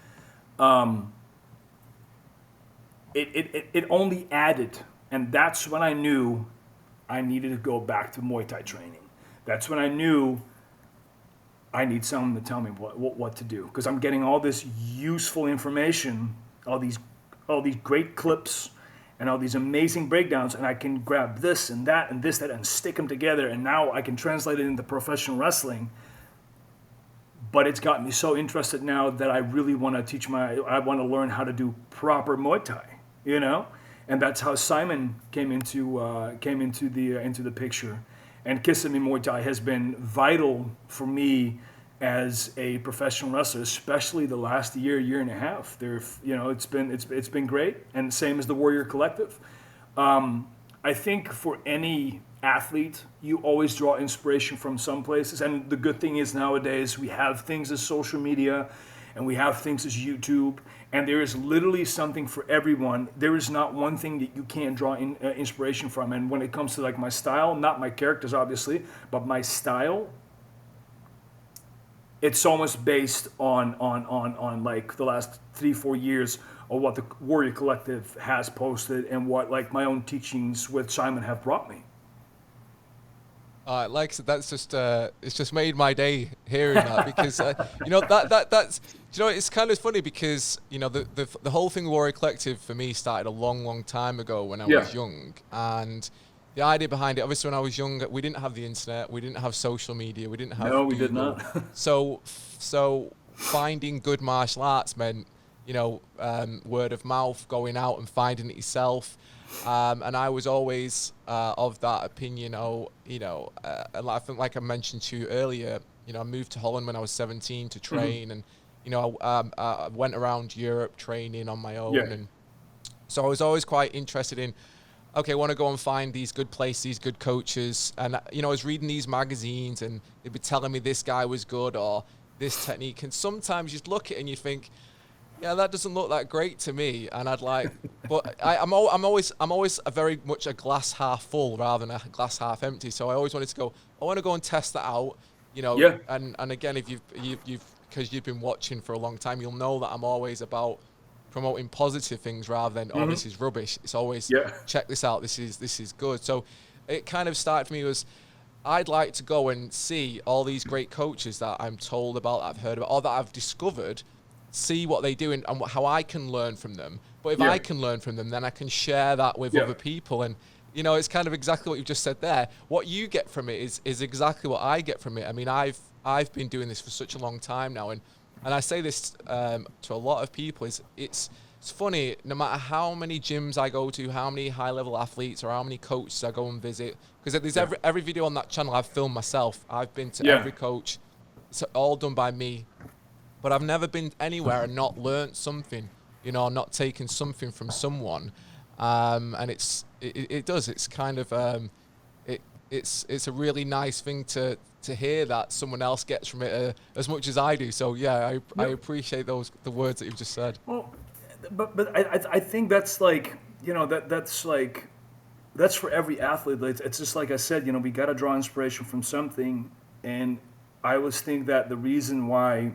it only added. And that's when I knew I needed to go back to Muay Thai training. That's when I knew I need someone to tell me what to do. Because I'm getting all this useful information, all these great clips, and all these amazing breakdowns, and I can grab this and that and this, that, and stick them together, and now I can translate it into professional wrestling. But it's got me so interested now that I really want to I want to learn how to do proper Muay Thai, and that's how Simon came into the picture. And Kissimmee Muay Thai has been vital for me as a professional wrestler, especially the last year and a half. It's been great, and same as the Warrior Collective. I think for any athlete, you always draw inspiration from some places. And the good thing is nowadays we have things as social media and we have things as YouTube, and there is literally something for everyone. There is not one thing that you can't draw inspiration from. And when it comes to like my style, not my characters obviously, but my style, it's almost based on like the last 3-4 years of what the Warrior Collective has posted and what like my own teachings with Simon have brought me. Like I said, that's just it's just made my day hearing that, because you know that's you know, it's kind of funny because, you know, the whole thing Warrior Collective for me started a long time ago when I was young, and the idea behind it, obviously when I was young, we didn't have the internet, we didn't have social media, we didn't have No, we Google. did not. so finding good martial arts meant, you know, word of mouth, going out and finding it yourself. And I was always of that opinion. You know, and I think, like I mentioned to you earlier, you know, I moved to Holland when I was 17 to train, and you know, I went around Europe training on my own, and so I was always quite interested in, okay, I want to go and find these good places, these good coaches, and you know, I was reading these magazines, and they'd be telling me this guy was good or this technique, and sometimes you'd look at it and you think, yeah, that doesn't look that great to me, and I'd like, but I'm always a very much a glass half full rather than a glass half empty. So I always wanted to go, I want to go and test that out, you know. And again, if you've because you've been watching for a long time, you'll know that I'm always about promoting positive things rather than oh, this is rubbish. It's always check this out, this is good. So it kind of started for me was, I'd like to go and see all these great coaches that I'm told about, that I've heard about, or that I've discovered, see what they do and how I can learn from them. But if I can learn from them, then I can share that with other people. And, you know, it's kind of exactly what you just said there. What you get from it is exactly what I get from it. I mean, I've been doing this for such a long time now. And I say this to a lot of people, it's funny, no matter how many gyms I go to, how many high-level athletes or how many coaches I go and visit, because there's every video on that channel I've filmed myself. I've been to every coach. It's all done by me. But I've never been anywhere and not learnt something, you know, not taken something from someone. And it's kind of, it's a really nice thing to hear that someone else gets from it as much as I do. So yeah, I appreciate the words that you've just said. Well, but I think that's like, you know, that's for every athlete. It's just like I said, you know, we got to draw inspiration from something. And I always think that the reason why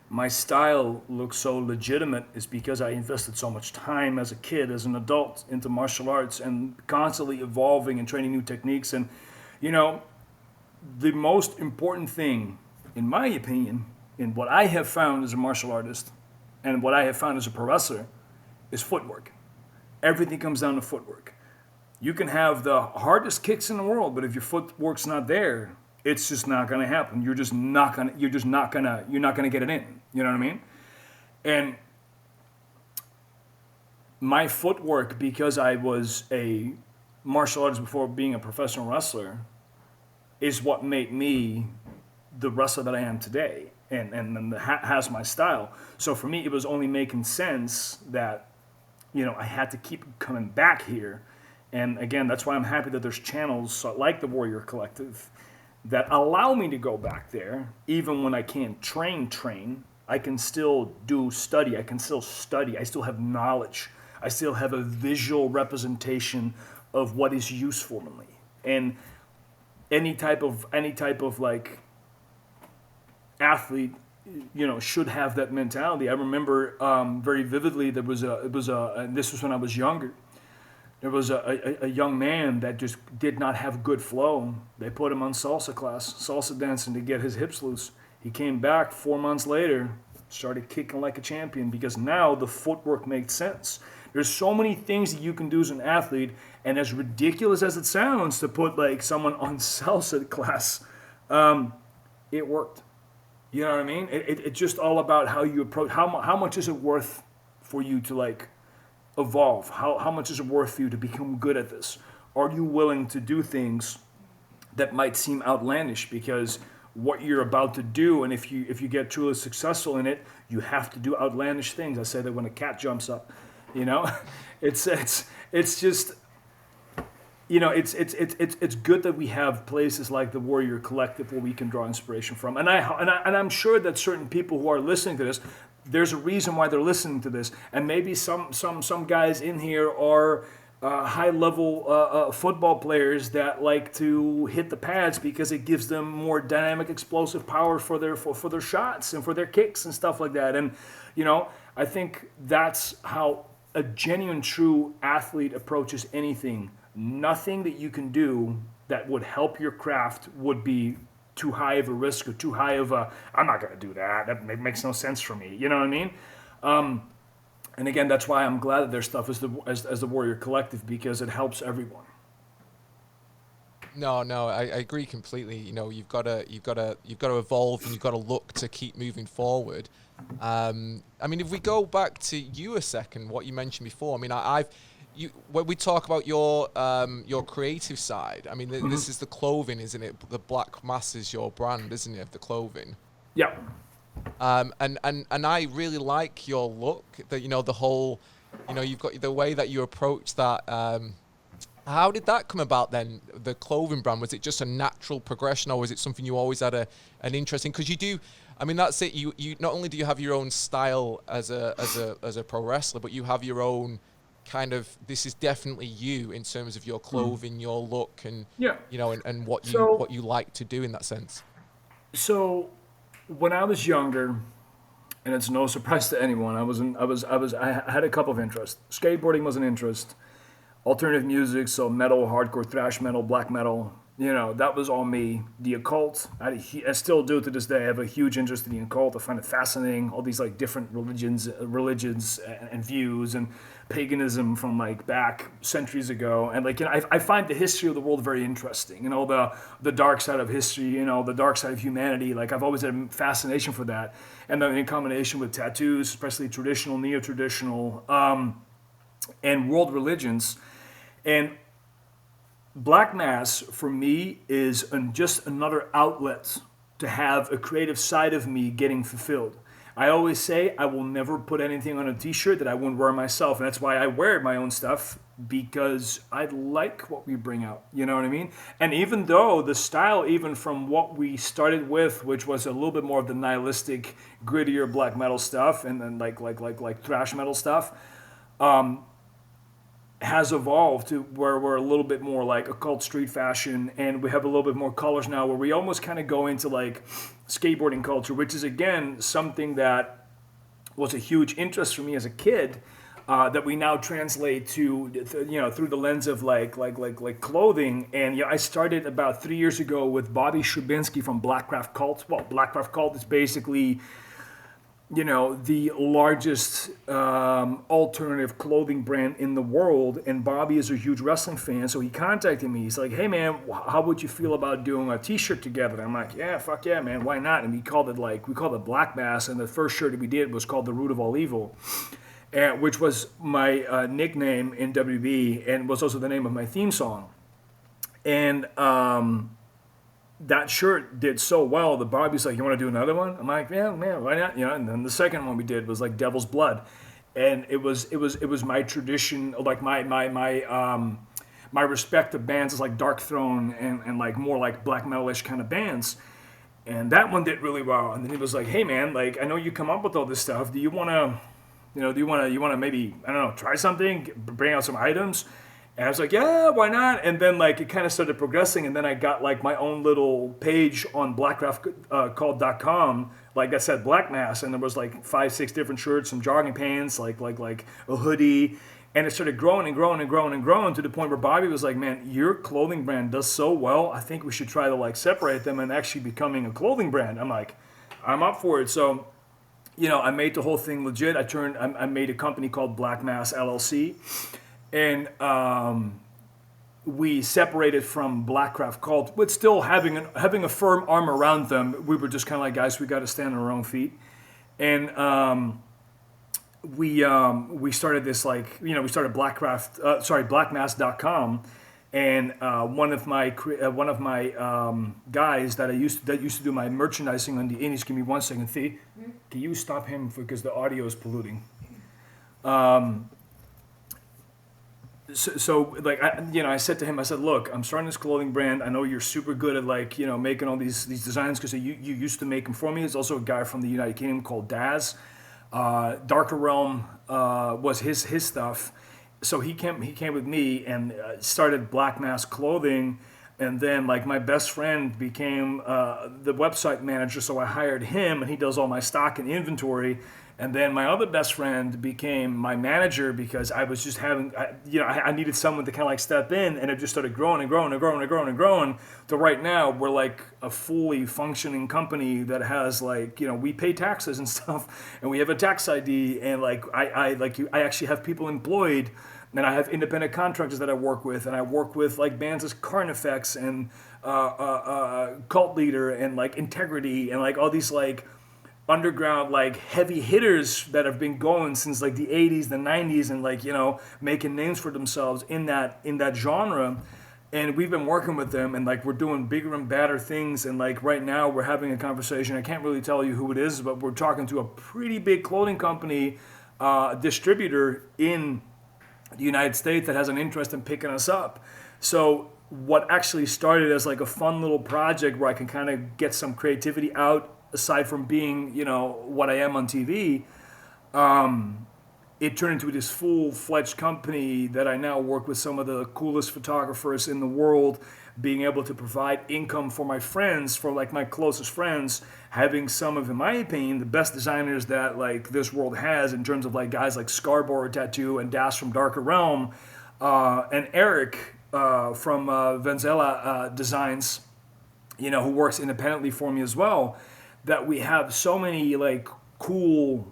my style looks so legitimate is because I invested so much time as a kid, as an adult, into martial arts and constantly evolving and training new techniques. And, you know, the most important thing, in my opinion, in what I have found as a martial artist and what I have found as a pro wrestler is footwork. Everything comes down to footwork. You can have the hardest kicks in the world, but if your footwork's not there, it's just not going to happen. You're not going to get it in. You know what I mean? And my footwork, because I was a martial artist before being a professional wrestler, is what made me the wrestler that I am today, and has my style. So for me, it was only making sense that, you know, I had to keep coming back here. And again, that's why I'm happy that there's channels like the Warrior Collective that allow me to go back there. Even when I can't train, I can still study. I can still study. I still have knowledge. I still have a visual representation of what is useful to me. And any type of like athlete, you know, should have that mentality. I remember very vividly, and this was when I was younger. There was a young man that just did not have good flow. They put him on salsa dancing to get his hips loose. He came back 4 months later, started kicking like a champion because now the footwork makes sense. There's so many things that you can do as an athlete, and as ridiculous as it sounds to put like someone on salsa class, it worked. You know what I mean? It's just all about how you approach. How much is it worth for you to like evolve? How much is it worth for you to become good at this? Are you willing to do things that might seem outlandish because what you're about to do, and if you get truly successful in it, you have to do outlandish things. I say that when a cat jumps up, you know, it's just it's good that we have places like the Warrior Collective where we can draw inspiration from. And I'm sure that certain people who are listening to this, there's a reason why they're listening to this. And maybe some guys in here are high level football players that like to hit the pads because it gives them more dynamic, explosive power for their shots and for their kicks and stuff like that. And I think that's how a genuine, true athlete approaches anything. Nothing that you can do that would help your craft would be too high of a risk or too high of a, I'm not going to do that. That makes no sense for me. You know what I mean? And again, that's why I'm glad that there's stuff as the Warrior Collective, because it helps everyone. No, I agree completely. You've got to evolve, and you've got to look to keep moving forward. I mean, if we go back to you a second, what you mentioned before. I mean, when we talk about your creative side, I mean, this is the clothing, isn't it? The Blxck Mass is your brand, isn't it, of the clothing? Yeah. And I really like your look. The whole, you've got the way that you approach that. How did that come about then? The clothing brand, was it just a natural progression, or was it something you always had an interest in? Because you do. I mean, that's it. You not only do you have your own style as a pro wrestler, but you have your own kind of, this is definitely you in terms of your clothing, your look, and and what you like to do in that sense. So when I was younger, and it's no surprise to anyone, I had a couple of interests. Skateboarding was an interest. Alternative music, so metal, hardcore, thrash metal, black metal, that was all me. The occult, I still do to this day. I have a huge interest in the occult. I find it fascinating, all these like different religions and views, and paganism from like back centuries ago. And like, I find the history of the world very interesting. The dark side of history, the dark side of humanity. Like, I've always had a fascination for that. And then in combination with tattoos, especially traditional, neo-traditional, and world religions. And Blxck Mass, for me, is just another outlet to have a creative side of me getting fulfilled. I always say I will never put anything on a t-shirt that I wouldn't wear myself. And that's why I wear my own stuff, because I like what we bring out. You know what I mean? And even though the style, even from what we started with, which was a little bit more of the nihilistic, grittier black metal stuff, and then like thrash metal stuff, has evolved to where we're a little bit more like occult street fashion, and we have a little bit more colors now, where we almost kind of go into like skateboarding culture, which is again something that was a huge interest for me as a kid, that we now translate to through the lens of like clothing. And I started about 3 years ago with Bobby Shubinsky from Blackcraft Cult. Well, Blackcraft Cult is basically the largest alternative clothing brand in the world, and Bobby is a huge wrestling fan, so he contacted me. He's like, "Hey man, how would you feel about doing a t-shirt together?" And I'm like, "Yeah, fuck yeah, man, why not?" And we called it Blxck Mass, and the first shirt that we did was called The Root of All Evil, which was my nickname in WB, and was also the name of my theme song. And that shirt did so well that Bobby's like, "You want to do another one?" I'm like, "Yeah, man, why not?" And then the second one we did was like Devil's Blood, and it was my tradition, like my respect of bands is like Dark Throne and like more like black metalish kind of bands, and that one did really well. And then he was like, "Hey man, like, I know you come up with all this stuff. Do you want to maybe, I don't know, try something, bring out some items?" And I was like, "Yeah, why not?" And then like it kind of started progressing, and then I got like my own little page on blackcraftcult.com, like I said, Blxck Mass, and there was like 5-6 different shirts, some jogging pants, like a hoodie, and it started growing and growing and growing and growing to the point where Bobby was like, "Man, your clothing brand does so well. I think we should try to like separate them and actually becoming a clothing brand." I'm like, "I'm up for it." So, I made the whole thing legit. I made a company called Blxck Mass LLC. And we separated from Blackcraft Cult, but still having a firm arm around them. We were just kind of like, "Guys, we got to stand on our own feet." And we started this we started Blackmass.com, and one of my guys that used to do my merchandising on the indies. Give me 1 second, Thea. Can you stop him because the audio is polluting? so like I said to him, I said, look, I'm starting this clothing brand. I know you're super good at like making all these designs because you used to make them for me. There's also a guy from the United Kingdom called Daz. Darker Realm was his stuff. So he came with me and started Blxckmass Clothing. And then like my best friend became the website manager, so I hired him, and he does all my stock and inventory. And then my other best friend became my manager because I was just I needed someone to kind of like step in, and it just started growing and growing and growing and growing and growing. To right now, we're like a fully functioning company that has like we pay taxes and stuff, and we have a tax ID, and like I actually have people employed. And I have independent contractors that I work with, and I work with like bands as Carnifex and Cult Leader and like Integrity and like all these like underground like heavy hitters that have been going since like the 80s, the 90s, and like making names for themselves in that genre. And we've been working with them, and like we're doing bigger and badder things. And like right now we're having a conversation. I can't really tell you who it is, but we're talking to a pretty big clothing company distributor in the United States that has an interest in picking us up. So what actually started as like a fun little project where I can kind of get some creativity out aside from being, what I am on TV, it turned into this full-fledged company that I now work with some of the coolest photographers in the world, being able to provide income for my friends, for like my closest friends, having some of, in my opinion, the best designers that like this world has in terms of like guys like Scarborough Tattoo and Das from Darker Realm, and Eric from Venzela Designs, who works independently for me as well, that we have so many like cool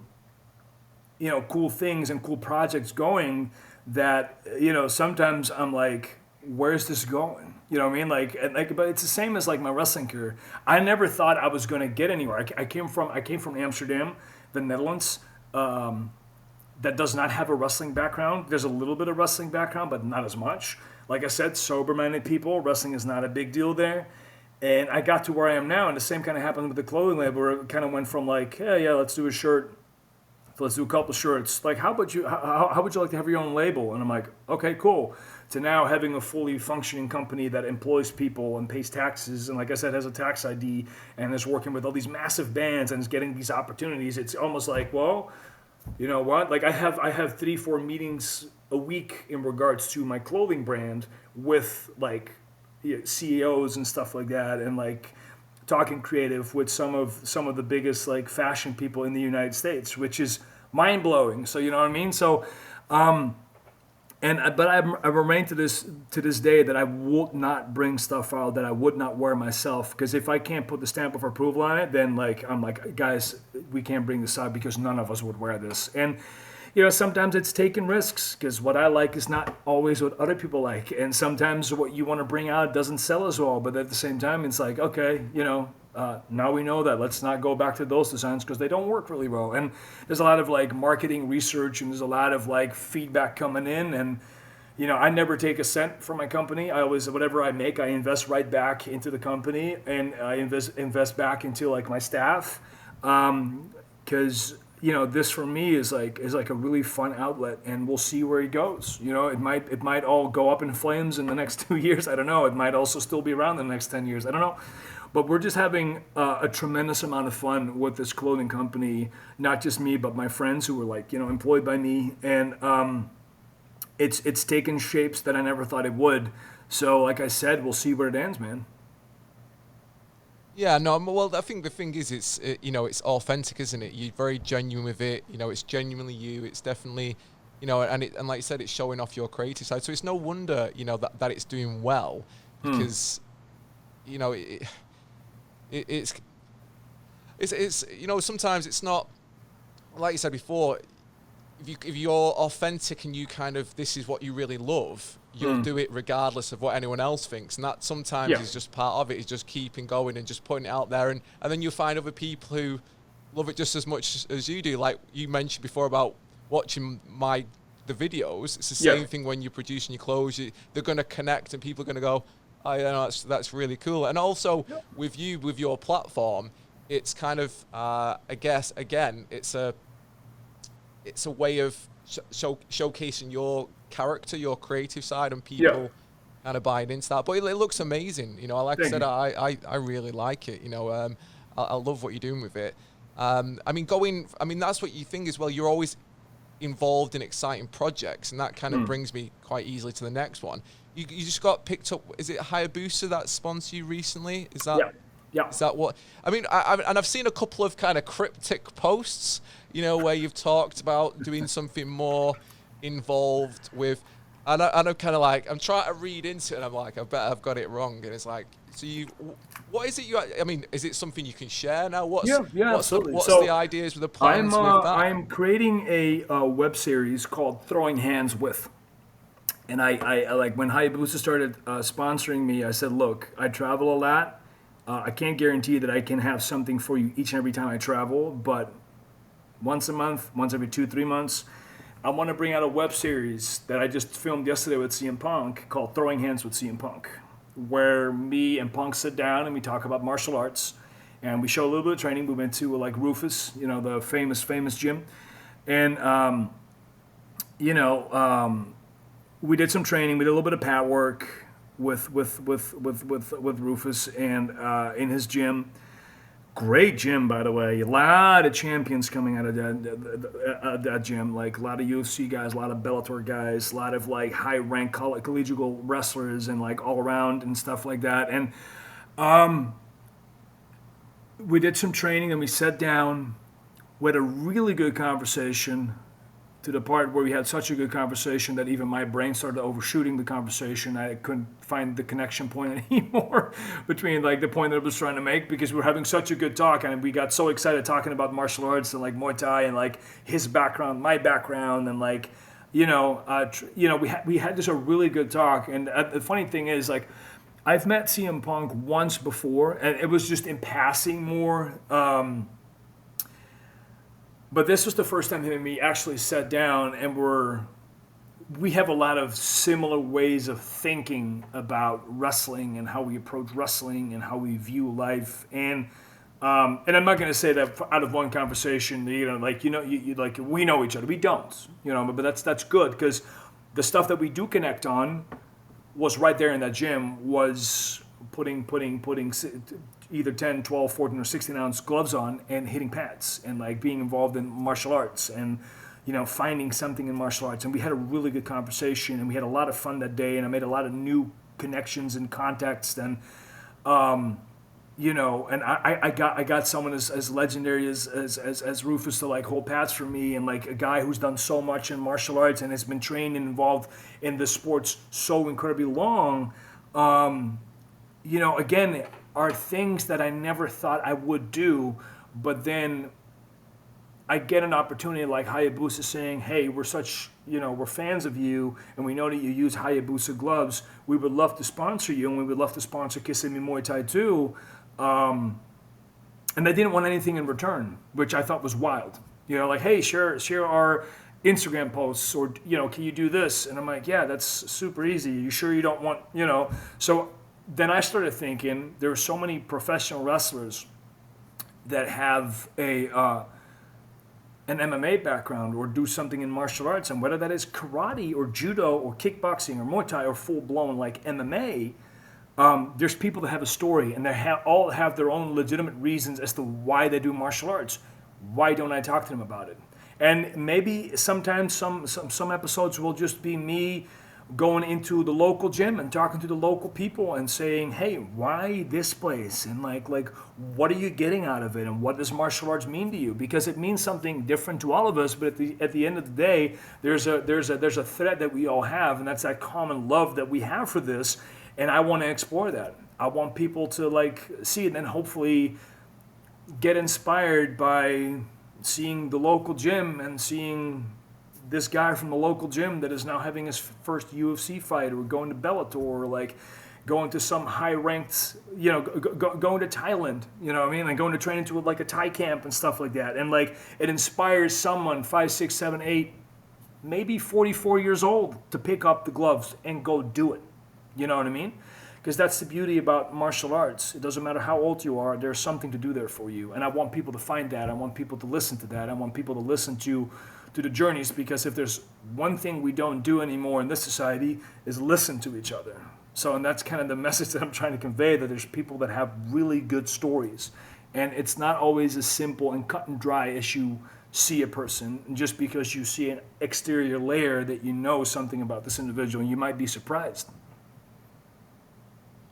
things and cool projects going that, sometimes I'm like, where's this going? You know what I mean? But it's the same as like my wrestling career. I never thought I was going to get anywhere. I came from Amsterdam, the Netherlands, that does not have a wrestling background. There's a little bit of wrestling background, but not as much. Like I said, sober-minded people, wrestling is not a big deal there. And I got to where I am now, and the same kind of happened with the clothing label, where it kind of went from like, hey, yeah, let's do a shirt. Let's do a couple of shirts. Like, how would you like to have your own label? And I'm like, okay, cool. To now having a fully functioning company that employs people and pays taxes, and like I said, has a tax ID and is working with all these massive bands and is getting these opportunities. It's almost like, well, you know what? Like I have 3-4 meetings a week in regards to my clothing brand with like CEOs and stuff like that, and like talking creative with some of the biggest like fashion people in the United States, which is mind blowing. So you know what I mean. So, but I remain to this day that I would not bring stuff out that I would not wear myself, because if I can't put the stamp of approval on it, then like I'm like, guys, we can't bring this out because none of us would wear this. And sometimes it's taking risks, because what I like is not always what other people like. And sometimes what you want to bring out doesn't sell as well. But at the same time, it's like, okay, now we know that. Let's not go back to those designs because they don't work really well. And there's a lot of like marketing research, and there's a lot of like feedback coming in. And, I never take a cent from my company. I always, whatever I make, I invest right back into the company, and I invest back into like my staff. Because this for me is like a really fun outlet, and we'll see where it goes. It might all go up in flames in the next 2 years. I don't know. It might also still be around in the next 10 years. I don't know. But we're just having a tremendous amount of fun with this clothing company. Not just me, but my friends who were like, employed by me, and it's taken shapes that I never thought it would. So, like I said, we'll see where it ends, man. Yeah, no, well, I think the thing is, it's authentic, isn't it? You're very genuine with it. It's genuinely you. It's definitely, and like you said, it's showing off your creative side. So it's no wonder, that it's doing well, because, it's sometimes it's not, like you said before, if you're authentic and you kind of, this is what you really love, you'll do it regardless of what anyone else thinks. And that sometimes is just part of it, is just keeping going and just putting it out there. And then you'll find other people who love it just as much as you do. Like you mentioned before about watching the videos. It's the same thing when you're producing your clothes. They're going to connect, and people are going to go, oh, that's really cool. And also with your platform, it's kind of, I guess, again, it's a way of showcasing your character, your creative side, and Yeah. people kind of buying into that. But it looks amazing. You know, like I Thank said, you. I really like it. You know, I love what you're doing with it. I mean, that's what you think as well. You're always involved in exciting projects, and that kind of brings me quite easily to the next one. You just got picked up. Is it Hayabusa that sponsored you recently? Is that? Yeah. Yeah. Is that what? I mean, I've seen a couple of kind of cryptic posts, you know, where you've talked about doing something more involved with, and I'm kind of like, I'm trying to read into it, and I'm like, I bet I've got it wrong, and it's like, so what is it I mean, is it something you can share now? Yeah, absolutely. What's So the ideas with the plans with that? I'm creating a web series called Throwing Hands With. And I like when Hayabusa started sponsoring me, I said, look, I travel a lot. I can't guarantee that I can have something for you each and every time I travel, but once a month, once every 2-3 months, I want to bring out a web series that I just filmed yesterday with CM Punk called Throwing Hands with CM Punk, where me and Punk sit down and we talk about martial arts, and we show a little bit of training. We went to like Rufus, you know, the famous gym, and we did some training. We did a little bit of pad work with Rufus and in his gym. Great gym, by the way. A lot of champions coming out of that gym. Like a lot of UFC guys, a lot of Bellator guys, a lot of like high rank collegiate wrestlers, and like all around and stuff like that. And we did some training, and we sat down. We had a really good conversation, to the part where we had such a good conversation that even my brain started overshooting the conversation. I couldn't find the connection point anymore between like the point that I was trying to make, because we were having such a good talk, and we got so excited talking about martial arts and like Muay Thai and like his background, my background, and like we had just a really good talk. And the funny thing is, like, I've met CM Punk once before, and it was just in passing more. But this was the first time him and me actually sat down, and we have a lot of similar ways of thinking about wrestling and how we approach wrestling and how we view life. And I'm not going to say that out of one conversation, you we know each other. We don't, but that's good, because the stuff that we do connect on was right there in that gym, was putting either 10, 12, 14, or 16-ounce gloves on and hitting pads, and like being involved in martial arts, and finding something in martial arts. And we had a really good conversation, and we had a lot of fun that day, and I made a lot of new connections and contacts. And and I got someone as legendary as Rufus to like hold pads for me, and like a guy who's done so much in martial arts and has been trained and involved in the sports so incredibly long. Again, are things that I never thought I would do, but then I get an opportunity like Hayabusa saying, hey, we're fans of you, and we know that you use Hayabusa gloves. We would love to sponsor you, and we would love to sponsor Kissimmee Muay Thai too. And they didn't want anything in return, which I thought was wild. Like, hey, share our Instagram posts, or, can you do this? And I'm like, yeah, that's super easy. You sure you don't want, So then I started thinking, there are so many professional wrestlers that have an MMA background or do something in martial arts, and whether that is karate or judo or kickboxing or Muay Thai or full-blown like MMA, there's people that have a story, and they all have their own legitimate reasons as to why they do martial arts. Why don't I talk to them about it? And maybe sometimes some episodes will just be me going into the local gym and talking to the local people and saying, hey, why this place? And like what are you getting out of it? And what does martial arts mean to you? Because it means something different to all of us, but at the end of the day, there's a thread that we all have, and that's that common love that we have for this. And I want to explore that. I want people to like see it, and hopefully get inspired by seeing the local gym and seeing this guy from the local gym that is now having his first UFC fight, or going to Bellator, or like going to some high-ranked, going to Thailand, and going to train into like a Thai camp and stuff like that. And like it inspires someone 5, 6, 7, 8, maybe 44 years old to pick up the gloves and go do it. You know what I mean? Because that's the beauty about martial arts. It doesn't matter how old you are, there's something to do there for you. And I want people to find that. I want people to listen to that. I want people to listen to to the journeys, because if there's one thing we don't do anymore in this society is listen to each other. So, and that's kind of the message that I'm trying to convey, that there's people that have really good stories. And it's not always as simple and cut and dry as you see a person. And just because you see an exterior layer that you know something about this individual, you might be surprised.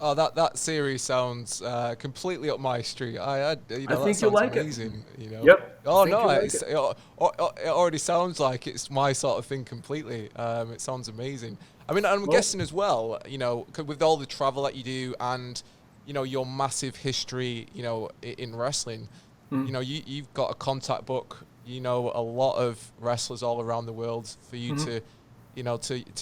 Oh, that series sounds completely up my street. I think that you'll sounds like amazing. it. You know. Yep. Oh no, it already sounds like it's my sort of thing completely. It sounds amazing. I mean, I'm guessing as well. You know, with all the travel that you do and your massive history, in wrestling. Mm-hmm. You've got a contact book. A lot of wrestlers all around the world for you to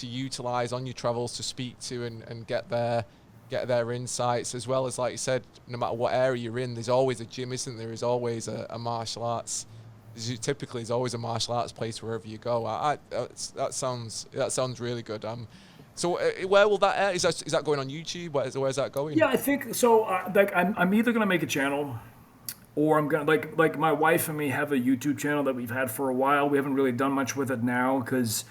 utilize on your travels, to speak to and get their insights, as well as, like you said, no matter what area you're in, there's always a gym, isn't there? There's always a martial arts. Typically, there's always a martial arts place wherever you go. That sounds really good. So where will that air? Is that going on YouTube? Where's that going? Yeah, I think so. I'm either gonna make a channel, or I'm gonna like my wife and me have a YouTube channel that we've had for a while. We haven't really done much with it now because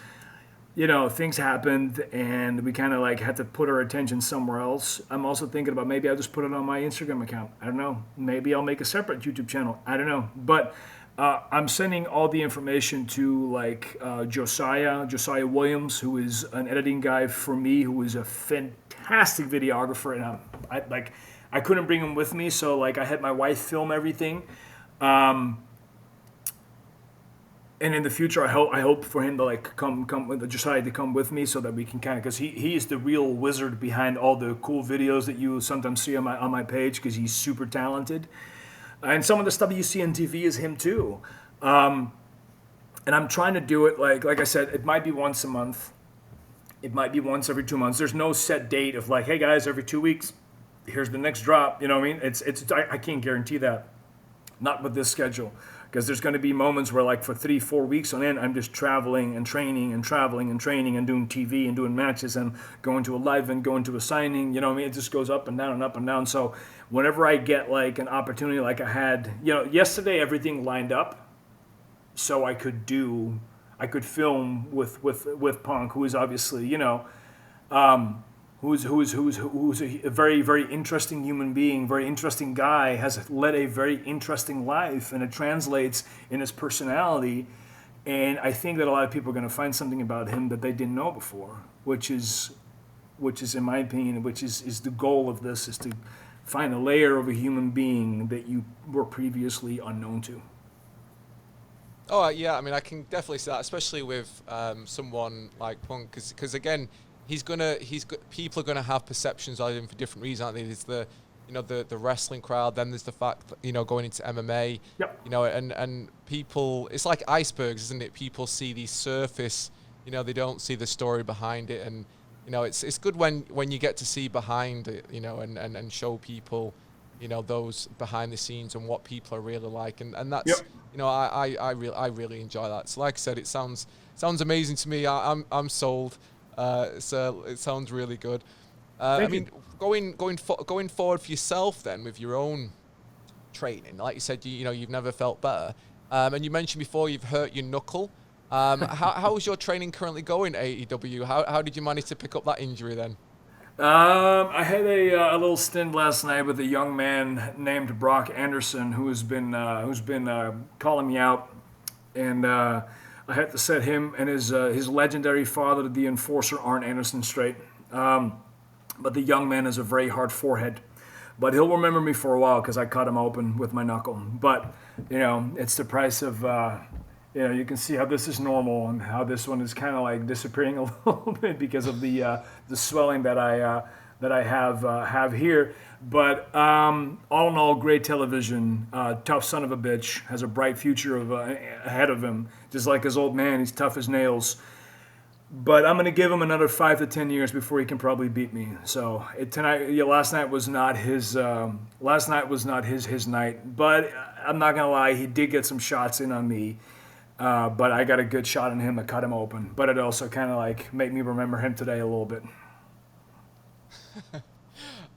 things happened and we kind of had to put our attention somewhere else. I'm also thinking about maybe I'll just put it on my Instagram account. I don't know. Maybe I'll make a separate YouTube channel. I don't know. But I'm sending all the information to Josiah Williams, who is an editing guy for me, who is a fantastic videographer, and I couldn't bring him with me, so I had my wife film everything. And in the future, I hope for him to come with Josiah to come with me, so that we can because he is the real wizard behind all the cool videos that you sometimes see on my page, because he's super talented. And some of the stuff you see on TV is him too. And I'm trying to do it like I said, it might be once a month. It might be once every 2 months. There's no set date of hey guys, every 2 weeks, here's the next drop. You know what I mean? I can't guarantee that. Not with this schedule. Because there's going to be moments where for 3-4 weeks on end, I'm just traveling and training and traveling and training and doing TV and doing matches and going to a live and going to a signing. You know what I mean? It just goes up and down and up and down. So whenever I get an opportunity like I had, yesterday, everything lined up. So I could film with Punk, who is obviously, who's a very, very interesting human being, very interesting guy, has led a very interesting life, and it translates in his personality. And I think that a lot of people are going to find something about him that they didn't know before, which is in my opinion, which is the goal of this, is to find a layer of a human being that you were previously unknown to. Oh yeah, I mean, I can definitely see that, especially with someone like Punk, because again, people are gonna have perceptions of him for different reasons, aren't they? There's the wrestling crowd, then there's the fact going into MMA. Yep. And people, it's like icebergs, isn't it? People see the surface, they don't see the story behind it, and it's good when you get to see behind it, and show people those behind the scenes and what people are really like, and that's yep. I really enjoy that. So like I said, it sounds amazing to me. I'm sold. So it sounds really good. I mean, going forward for yourself then, with your own training, like you said, you've never felt better, and you mentioned before you've hurt your knuckle. How is your training currently going at AEW? How did you manage to pick up that injury then? I had a little stint last night with a young man named Brock Anderson, who's been calling me out, and I had to set him and his legendary father, the Enforcer, Arn Anderson, straight. But the young man has a very hard forehead. But he'll remember me for a while because I cut him open with my knuckle. But, it's the price of, you can see how this is normal and how this one is kind of disappearing a little bit because of the swelling that I have here. But all in all, great television. Tough son of a bitch. Has a bright future ahead of him. Just like his old man, he's tough as nails. But I'm going to give him another 5 to 10 years before he can probably beat me. So last night was not his. Last night was not his night. But I'm not going to lie, he did get some shots in on me. But I got a good shot on him to cut him open. But it also kind of made me remember him today a little bit.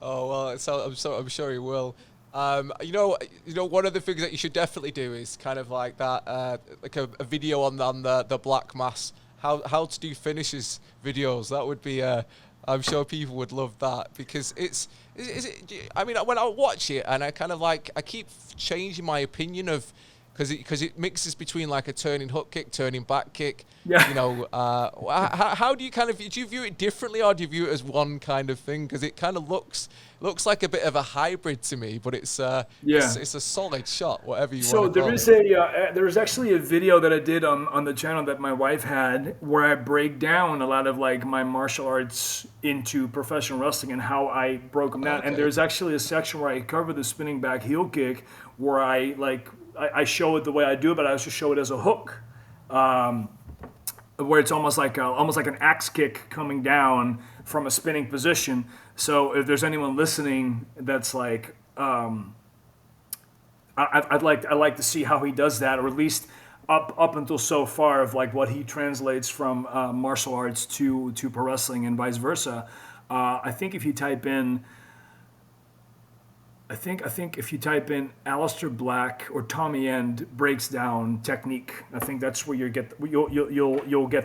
Oh well, so I'm sure he will. One of the things that you should definitely do is kind of like that, like a video on the Blxck Mass, how to do finishes videos. That would be, I'm sure people would love that, because I mean, when I watch it and I kind of like, I keep changing my opinion of, because it mixes between like a turning hook kick, turning back kick. Yeah. How do you view it differently, or do you view it as one kind of thing? Because it kind of looks like a bit of a hybrid to me, but it's a solid shot, whatever you want to call it. So there's actually a video that I did on the channel that my wife had, where I break down a lot of like my martial arts into professional wrestling and how I broke them down. Okay. And there's actually a section where I cover the spinning back heel kick, where I show it the way I do it, but I also show it as a hook, where it's almost like an axe kick coming down from a spinning position. So if there's anyone listening that's like, I'd like to see how he does that, or at least up until so far of like what he translates from martial arts to pro wrestling and vice versa. I think if you type in Aleister Black or Tommy End breaks down technique, I think that's where you'll get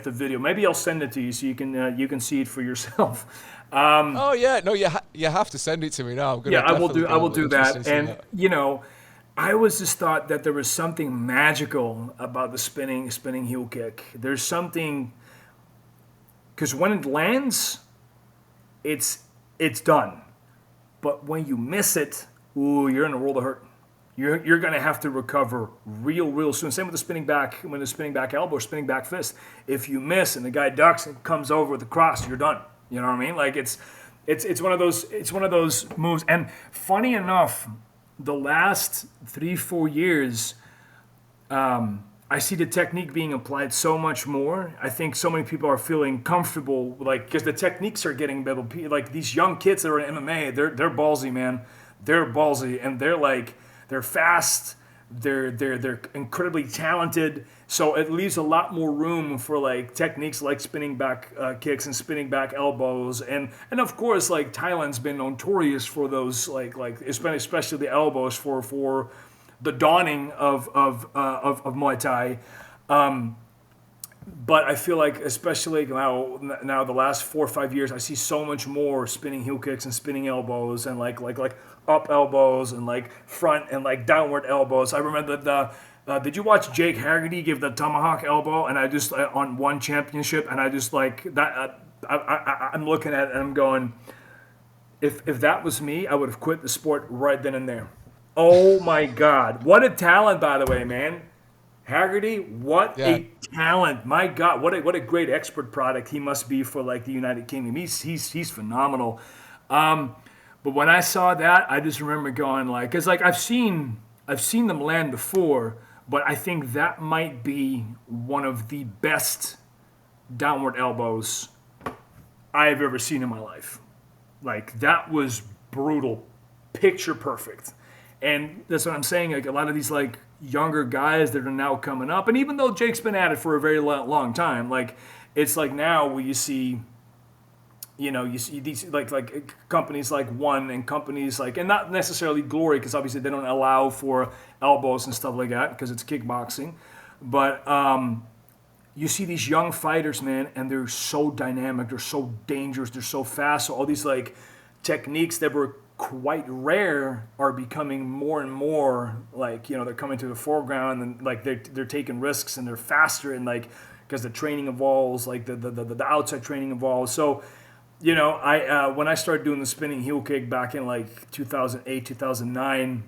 the video. Maybe I'll send it to you so you can see it for yourself. Oh yeah, no, you have to send it to me now. I will do that. And I always just thought that there was something magical about the spinning heel kick. There's something, because when it lands, it's done. But when you miss it, you're in a world of hurt. You're going to have to recover real soon. Same with the spinning back elbow or spinning back fist. If you miss and the guy ducks and comes over with the cross, you're done. You know what I mean? Like it's one of those moves. And funny enough, the last 3-4 years, I see the technique being applied so much more. I think so many people are feeling comfortable, like, because the techniques are getting better. Like these young kids that are in MMA, they're ballsy, man. They're ballsy, and they're fast. They're incredibly talented. So it leaves a lot more room for like techniques like spinning back kicks and spinning back elbows, and of course like Thailand's been notorious for those like especially the elbows for the dawning of Muay Thai. But I feel like, especially now the last 4 or 5 years, I see so much more spinning heel kicks and spinning elbows and like up elbows and like front and like downward elbows. I remember did you watch Jake Haggerty give the tomahawk elbow? And I just on one championship, and I just like that. I'm looking at it and I'm going, if that was me, I would have quit the sport right then and there. Oh my God! What a talent, by the way, man. Haggerty, what a talent! My God, what a great expert product he must be for like the United Kingdom. He's phenomenal. But when I saw that, I just remember going like, because like I've seen them land before, but I think that might be one of the best downward elbows I've ever seen in my life. Like that was brutal, picture perfect. And that's what I'm saying. Like a lot of these like younger guys that are now coming up, and even though Jake's been at it for a very long time, like it's like now where you see these like companies like One and companies like, and not necessarily Glory, because obviously they don't allow for elbows and stuff like that because it's kickboxing, but you see these young fighters, man, and they're so dynamic, they're so dangerous, they're so fast. So all these like techniques that were quite rare are becoming more and more like, they're coming to the foreground, and like they're taking risks and they're faster, and like because the training evolves, like the outside training evolves. So I when I started doing the spinning heel kick back in like 2008 2009,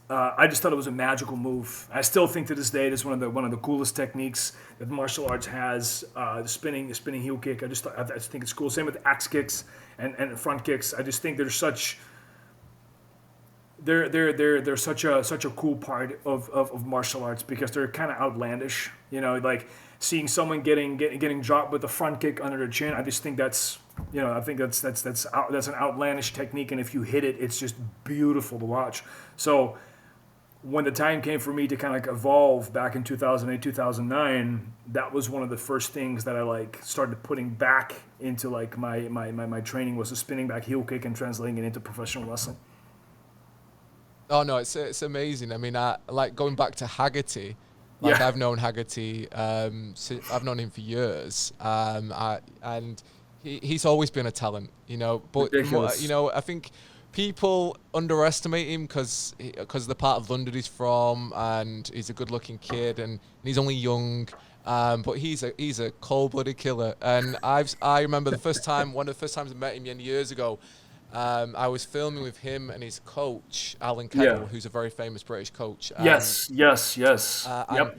I just thought it was a magical move. I still think to this day it is one of the coolest techniques that martial arts has. The spinning heel kick. I just think it's cool. Same with axe kicks and front kicks. I just think they're such a cool part of martial arts, because they're kind of outlandish. Like seeing someone getting dropped with a front kick under the chin. I just think that's that's an outlandish technique, and if you hit it, it's just beautiful to watch. So when the time came for me to kind of like evolve back in 2008 2009, that was one of the first things that I like started putting back into like my training, was the spinning back heel kick and translating it into professional wrestling. Oh no, it's amazing. I mean, like going back to Haggerty. Like Yeah, I've known Haggerty, I've known him for years, and he's always been a talent, you know. But you ridiculous. know, I think people underestimate him because the part of London he's from, and he's a good-looking kid, and he's only young. But he's a cold-blooded killer, and I remember one of the first times I met him many years ago. I was filming with him and his coach, Alan Yeah. Kettle, who's a very famous British coach, and Yes, yes, yes. uh, and Yep.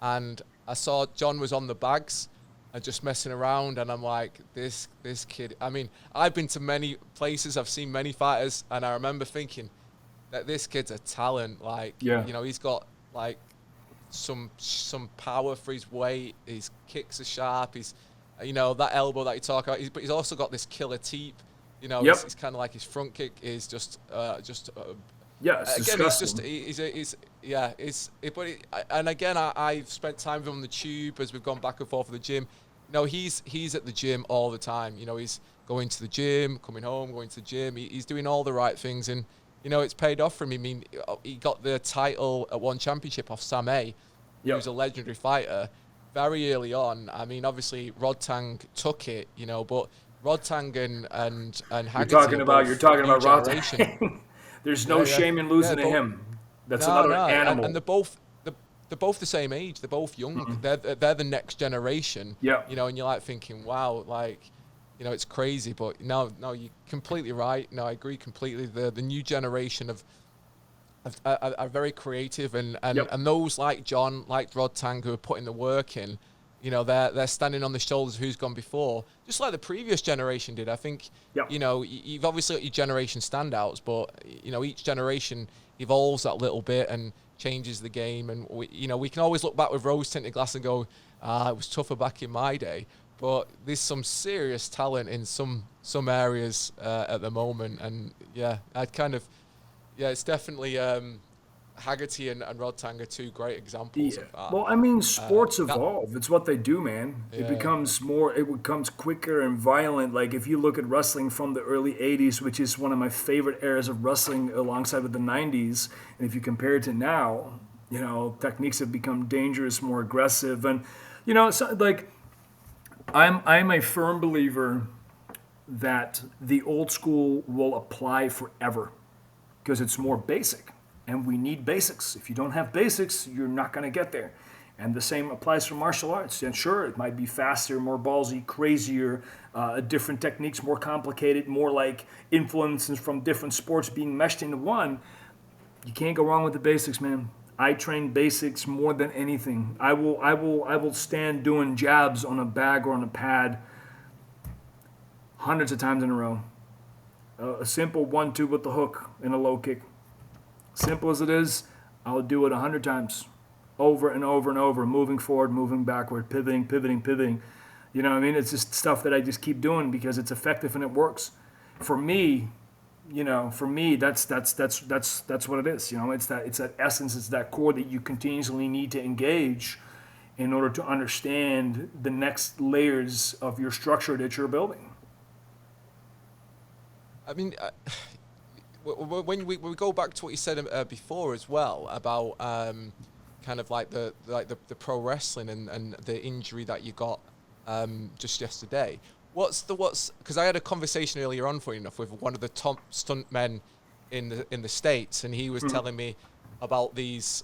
and I saw John was on the bags and just messing around, and I'm like, this kid. I mean, I've been to many places, I've seen many fighters, and I remember thinking that this kid's a talent. Like, Yeah. you know, he's got like some power for his weight. His kicks are sharp. He's, you know, that elbow that you talk about. But he's also got this killer teep. You know, Yep. it's kind of like his front kick is just Yeah, it's again, he's just disgusting. he's yeah, and again, I've spent time with him on the tube as we've gone back and forth to the gym. You know, he's at the gym all the time. You know, he's going to the gym, coming home, going to the gym. He's doing all the right things, and you know, it's paid off for him. I mean, he got the title at one championship off Sam A, who's Yep. a legendary fighter, very early on. I mean, obviously Rodtang took it, you know, but Rodtang and Haggerty are You're both talking new about Raw generation. Tang. There's no Yeah, yeah, shame in yeah. losing to Both. him. That's No, another no, and animal. they're both the same age. They're both young. They're the next generation. Yep. You know, and you're like thinking, wow, like, you know, it's crazy. But no, you're completely right. No, I agree completely. The new generation are very creative, Yep. and those like John, like Rod Tang, who are putting the work in. You know, they're standing on the shoulders of who's gone before, just like the previous generation did. I think, Yep. you know, you've obviously got your generation standouts, but you know, each generation evolves that little bit and changes the game. And you know, we can always look back with rose-tinted glass and go, it was tougher back in my day. But there's some serious talent in some areas at the moment, and yeah, it's definitely Haggerty and Rod Tang are two great examples Yeah. of that. Well, I mean, sports That evolve. It's what they do, man. yeah. It becomes quicker and violent. Like if you look at wrestling from the early 80s, which is one of my favorite eras of wrestling alongside with the 90s, and if you compare it to now, you know, techniques have become dangerous, more aggressive. And, you know, so, like, I'm a firm believer that the old school will apply forever because it's more basic and we need basics. If you don't have basics, you're not going to get there. And the same applies for martial arts. And sure, it might be faster, more ballsy, crazier, different techniques, more complicated, more like influences from different sports being meshed into one. You can't go wrong with the basics, man. I train basics more than anything. I will stand doing jabs on a bag or on a pad hundreds of times in a row. A simple 1-2 with the hook and a low kick. Simple as it is, I'll do it 100 times, over and over and over, moving forward, moving backward, pivoting, pivoting, pivoting. You know what I mean? It's just stuff that I just keep doing because it's effective and it works. For me, you know, that's what it is. You know, it's that essence, it's that core that you continuously need to engage in order to understand the next layers of your structure that you're building. I mean, when we go back to what you said before as well about kind of like the pro wrestling and the injury that you got just yesterday. What's because I had a conversation earlier on, funny enough, with one of the top stunt men in the States, and he was telling me about these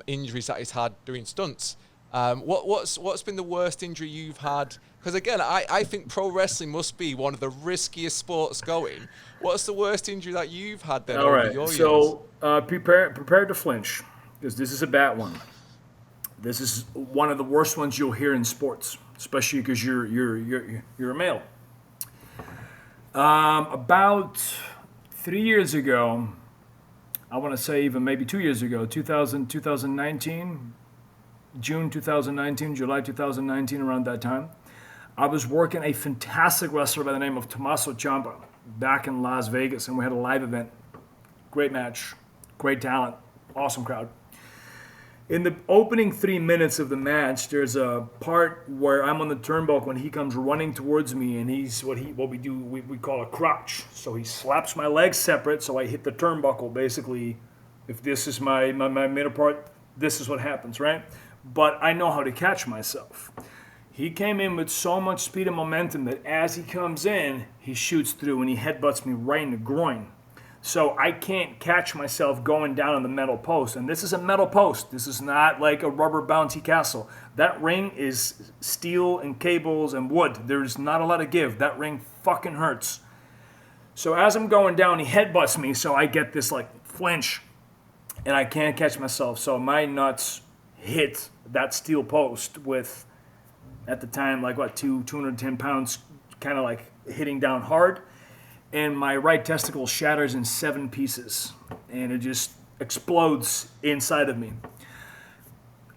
injuries that he's had doing stunts. What's been the worst injury you've had? Because again, I think pro wrestling must be one of the riskiest sports going. What's the worst injury that you've had then All over right, your years? so prepare to flinch because this is a bad one. This is one of the worst ones you'll hear in sports, especially because you're a male. About 3 years ago, I want to say even maybe 2 years ago, 2019, June 2019, July 2019, around that time, I was working a fantastic wrestler by the name of Tommaso Ciampa back in Las Vegas, and we had a live event. Great match, great talent, awesome crowd. In the opening 3 minutes of the match, there's a part where I'm on the turnbuckle when he comes running towards me, and he's what we call a crotch. So he slaps my legs separate, so I hit the turnbuckle basically If this is my middle part, this is what happens, right? But I know how to catch myself. He came in with so much speed and momentum that as he comes in, he shoots through and he headbutts me right in the groin. So I can't catch myself going down on the metal post. And this is a metal post. This is not like a rubber bouncy castle. That ring is steel and cables and wood. There's not a lot of give. That ring fucking hurts. So as I'm going down, he headbutts me, so I get this like flinch. And I can't catch myself. So my nuts hit that steel post with, at the time, like 210 pounds, kind of like hitting down hard. And my right testicle shatters in 7 pieces. And it just explodes inside of me.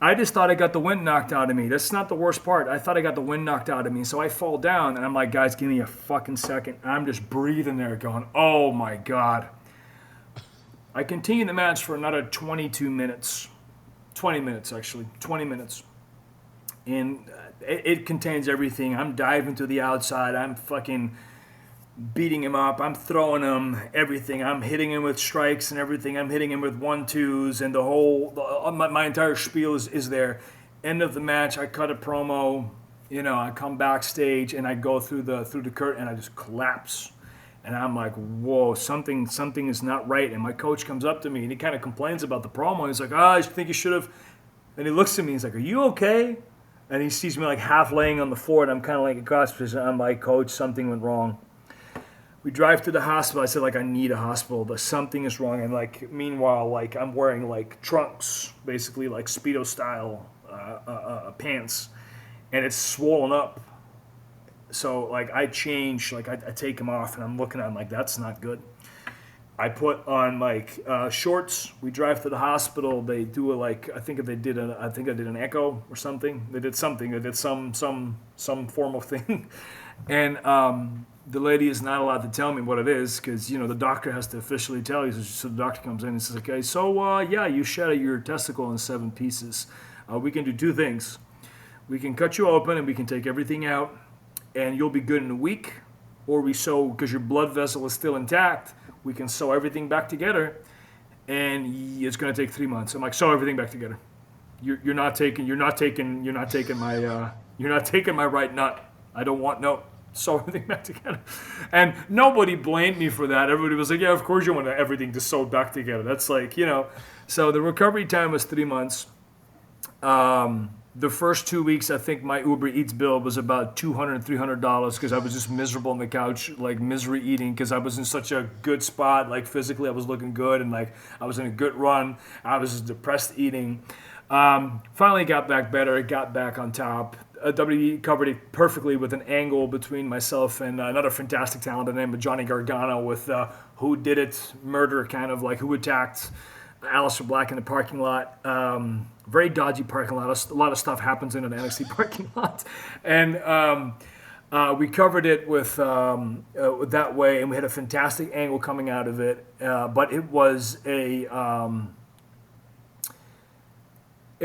I just thought I got the wind knocked out of me. That's not the worst part. I thought I got the wind knocked out of me. So I fall down, and I'm like, guys, give me a fucking second. I'm just breathing there going, oh my God. I continue the match for another 22 minutes. 20 minutes, actually. 20 minutes. And it contains everything. I'm diving to the outside. I'm fucking beating him up. I'm throwing him, everything. I'm hitting him with strikes and everything. I'm hitting him with 1-2s, and my entire spiel is there. End of the match, I cut a promo. I come backstage and I go through the curtain and I just collapse. And I'm like, whoa, something is not right. And my coach comes up to me and he kind of complains about the promo. He's like, I think you should have. And he looks at me. He's like, are you okay? And he sees me like half laying on the floor, and I'm kind of like across. I'm like, coach, something went wrong. We drive to the hospital. I said, like, I need a hospital, but something is wrong. And like, meanwhile, like, I'm wearing like trunks, basically like Speedo style pants, and it's swollen up. So like, I change, like, I take them off, and I'm looking at them like, that's not good. I put on like shorts. We drive to the hospital. They do a I think I did an echo or something. They did something. They did some form of thing, and the lady is not allowed to tell me what it is because the doctor has to officially tell you. So the doctor comes in and says, okay, so yeah, you shattered your testicle in 7 pieces. We can do 2 things. We can cut you open and we can take everything out, and you'll be good in a week, or we sew because your blood vessel is still intact. We can sew everything back together, and it's going to take 3 months. I'm like, sew everything back together. You're not taking my right nut. I don't want sew everything back together. And nobody blamed me for that. Everybody was like, yeah, of course you want everything to sew back together. That's like, So the recovery time was 3 months. The first 2 weeks, I think my Uber Eats bill was about $200, $300 because I was just miserable on the couch, like misery eating, because I was in such a good spot. Like physically, I was looking good, and like I was in a good run. I was just depressed eating. Finally got back better, got back on top. WWE covered it perfectly with an angle between myself and another fantastic talent by the name of Johnny Gargano with who did it, murder, kind of like who attacked Aleister Black in the parking lot. Very dodgy parking lot. A lot of stuff happens in an NXT parking lot. And we covered it with that way, and we had a fantastic angle coming out of it. But it was it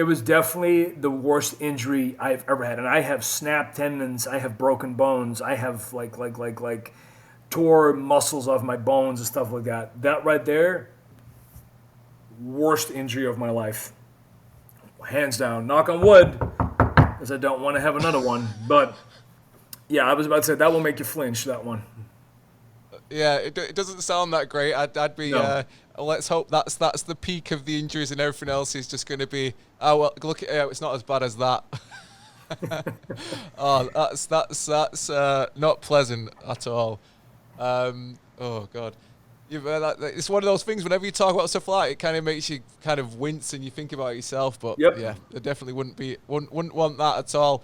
was definitely the worst injury I've ever had. And I have snapped tendons. I have broken bones. I have like tore muscles off my bones and stuff like that. That right there, worst injury of my life. Hands down. Knock on wood, because I don't want to have another one. But yeah, I was about to say that will make you flinch, that one. Yeah, it doesn't sound that great. I'd be. No. Let's hope that's the peak of the injuries, and everything else is just going to be. Oh well, look at it's not as bad as that. Oh, that's not pleasant at all. Oh God. It's one of those things. Whenever you talk about stuff like it kind of makes you kind of wince and you think about yourself. But yep. Yeah, I definitely wouldn't want that at all.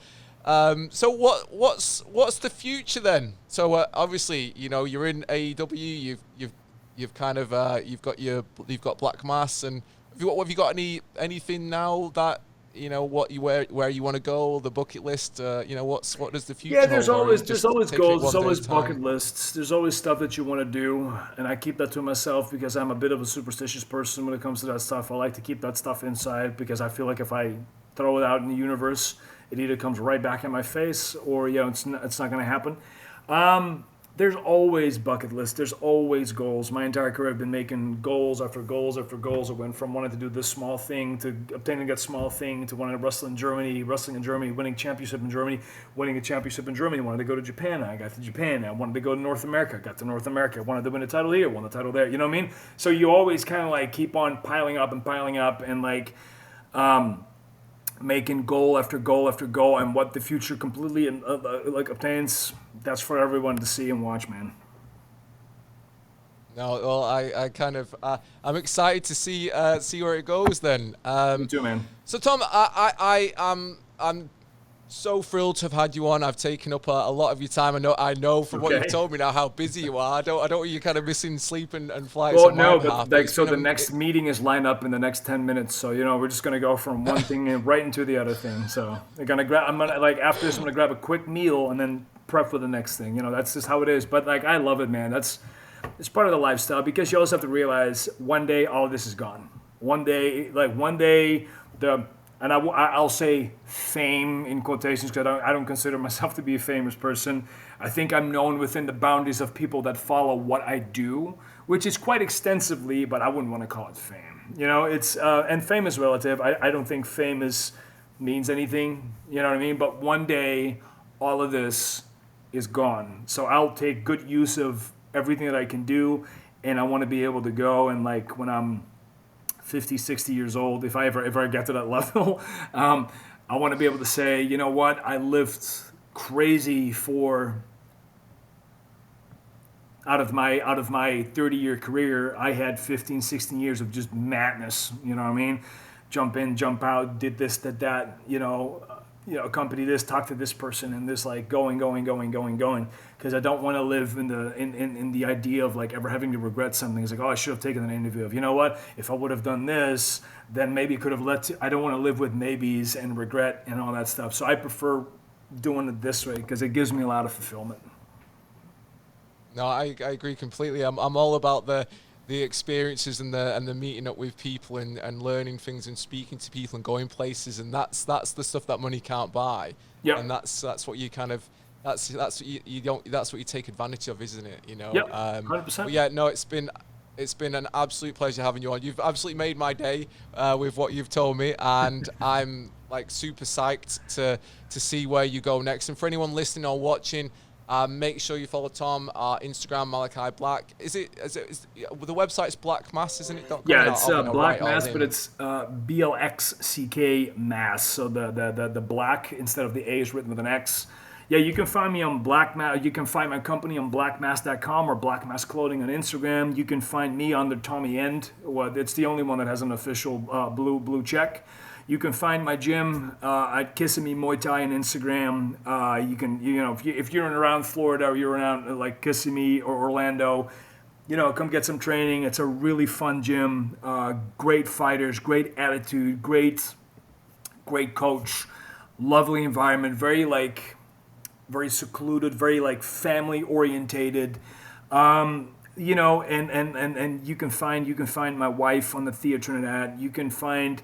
So what's the future then? So obviously you're in AEW. You've kind of you've got Blxck Mass, and have you got anything now that where you want to go, the bucket list, what does the future hold? Yeah, there's always goals, there's always bucket lists, there's always stuff that you want to do, and I keep that to myself because I'm a bit of a superstitious person when it comes to that stuff. I like to keep that stuff inside because I feel like if I throw it out in the universe, it either comes right back in my face or it's not going to happen. there's always bucket lists. There's always goals. My entire career, I've been making goals after goals after goals. I went from wanting to do this small thing to obtaining that small thing to wanting to wrestle in Germany, winning championship in Germany, winning a championship in Germany. I wanted to go to Japan. I got to Japan. I wanted to go to North America. I got to North America. I wanted to win a title here, won the title there. You know what I mean? So you always kind of like keep on piling up and like making goal after goal after goal, and what the future completely like obtains, that's for everyone to see and watch, man. No, well, I kind of I'm excited to see where it goes then. Me too, man. So Tom, I'm so thrilled to have had you on. I've taken up a lot of your time. I know from what you've told me now how busy you are. I don't want you kind of missing sleep and flights. Well, no, but like, so the next meeting is lined up in the next 10 minutes. So, we're just going to go from one thing and right into the other thing. So I'm going to like, after this, I'm going to grab a quick meal and then prep for the next thing. That's just how it is. But like, I love it, man. It's part of the lifestyle, because you also have to realize one day all of this is gone. One day, and I'll say fame in quotations, because I don't consider myself to be a famous person. I think I'm known within the boundaries of people that follow what I do, which is quite extensively, but I wouldn't want to call it fame. It's and fame is relative. I don't think fame means anything. You know what I mean? But one day, all of this is gone. So I'll take good use of everything that I can do, and I want to be able to go and, like, when I'm 50, 60 years old, if I ever get to that level, I want to be able to say, you know what, I lived crazy for, out of my 30-year career, I had 15, 16 years of just madness, you know what I mean? Jump in, jump out, did this, did that, accompany this, talk to this person, and this, like, going, because I don't want to live in the idea of, like, ever having to regret something. It's like, oh, I should have taken an interview of, you know what, if I would have done this, then maybe it could have led to, I don't want to live with maybes and regret and all that stuff. So I prefer doing it this way, because it gives me a lot of fulfillment. No, I agree completely. I'm all about the experiences and the meeting up with people and learning things and speaking to people and going places, and that's the stuff that money can't buy. Yeah. And that's what you kind of that's what you don't, that's what you take advantage of, isn't it? Yep. 100%. But yeah, no, it's been an absolute pleasure having you on. You've absolutely made my day with what you've told me, and I'm like super psyched to see where you go next. And for anyone listening or watching, make sure you follow Tom, Instagram, Malakai Black. Is the website's Blxckmass, isn't it? Yeah, it's Blxckmass, but it's Blxck Mass. So the black instead of the A is written with an X. Yeah, you can find me on Blxckmass. You can find my company on BlxckMass.com or WC Clothing on Instagram. You can find me under Tommy End. Well, it's the only one that has an official blue check. You can find my gym at Kissimmee Muay Thai on Instagram. You can, if you're around Florida or you're around like Kissimmee or Orlando, come get some training. It's a really fun gym. Great fighters, great attitude, great coach, lovely environment. Very secluded, very like family orientated. And you can find my wife on the Thea Trinidad. You can find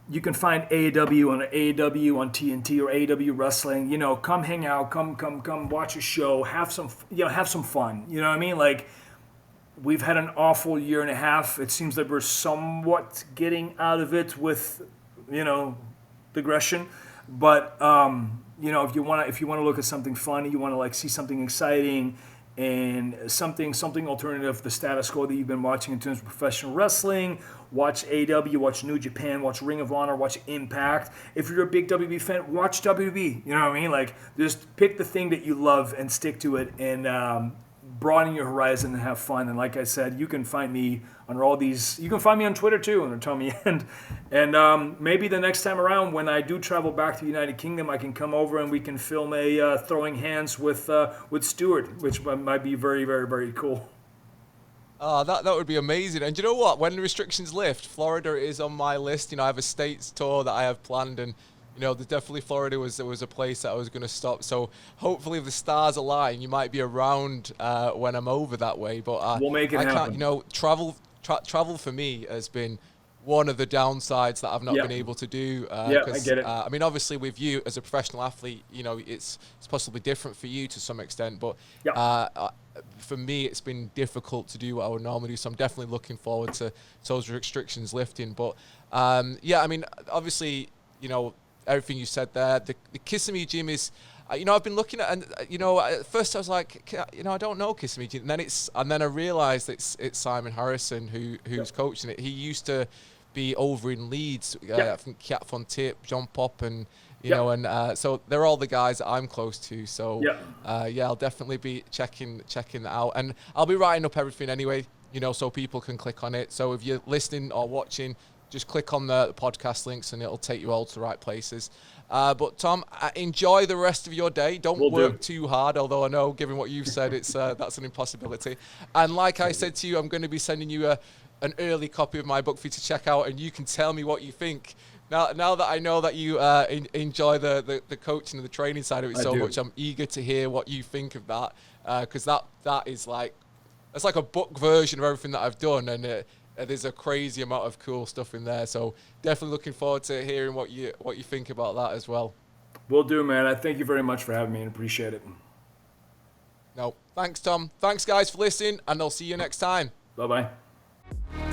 AEW on TNT or AEW Wrestling. Come hang out, come watch a show, have some fun. You know what I mean? Like, we've had an awful year and a half. It seems that we're somewhat getting out of it with, digression. But if you want to look at something funny, you want to like see something exciting and something alternative, the status quo that you've been watching in terms of professional wrestling, watch AEW, watch New Japan, watch Ring of Honor, watch Impact. If you're a big WB fan, watch WB. You know what I mean? Like, just pick the thing that you love and stick to it, and broaden your horizon and have fun. And like I said, you can find me under all these. You can find me on Twitter too, under Tommy End. And maybe the next time around, when I do travel back to the United Kingdom, I can come over and we can film a throwing hands with Stuart, which might be very, very, very cool. That would be amazing. And you know what? When the restrictions lift, Florida is on my list. I have a states tour that I have planned, and definitely Florida was a place that I was going to stop. So hopefully, if the stars align, you might be around when I'm over that way. But we'll make it happen. Travel for me has been one of the downsides that I've not been able to do. I get it. I mean, obviously with you as a professional athlete, it's possibly different for you to some extent, but for me, it's been difficult to do what I would normally do. So I'm definitely looking forward to those restrictions lifting. But I mean, obviously, everything you said there, the Kissimmee gym is, I've been looking at, and at first I was like, I don't know Kissimmee gym, and then I realised it's Simon Harrison who's coaching it. He used to be over in Leeds. I think Kat Von Tip, John Pop, and so they're all the guys that I'm close to. So I'll definitely be checking that out, and I'll be writing up everything anyway, so people can click on it. So if you're listening or watching, just click on the podcast links and it'll take you all to the right places. But Tom, enjoy the rest of your day. Don't work too hard, although I know, given what you've said, it's that's an impossibility. And like I said to you, I'm going to be sending you an early copy of my book for you to check out, and you can tell me what you think. Now that I know that you enjoy the coaching and the training side of it so much, I'm eager to hear what you think of that, because that is that's like a book version of everything that I've done, and there's a crazy amount of cool stuff in there. So definitely looking forward to hearing what you think about that as well. Will do, man. I thank you very much for having me and appreciate it. No, thanks, Tom. Thanks, guys, for listening, and I'll see you next time. Bye-bye.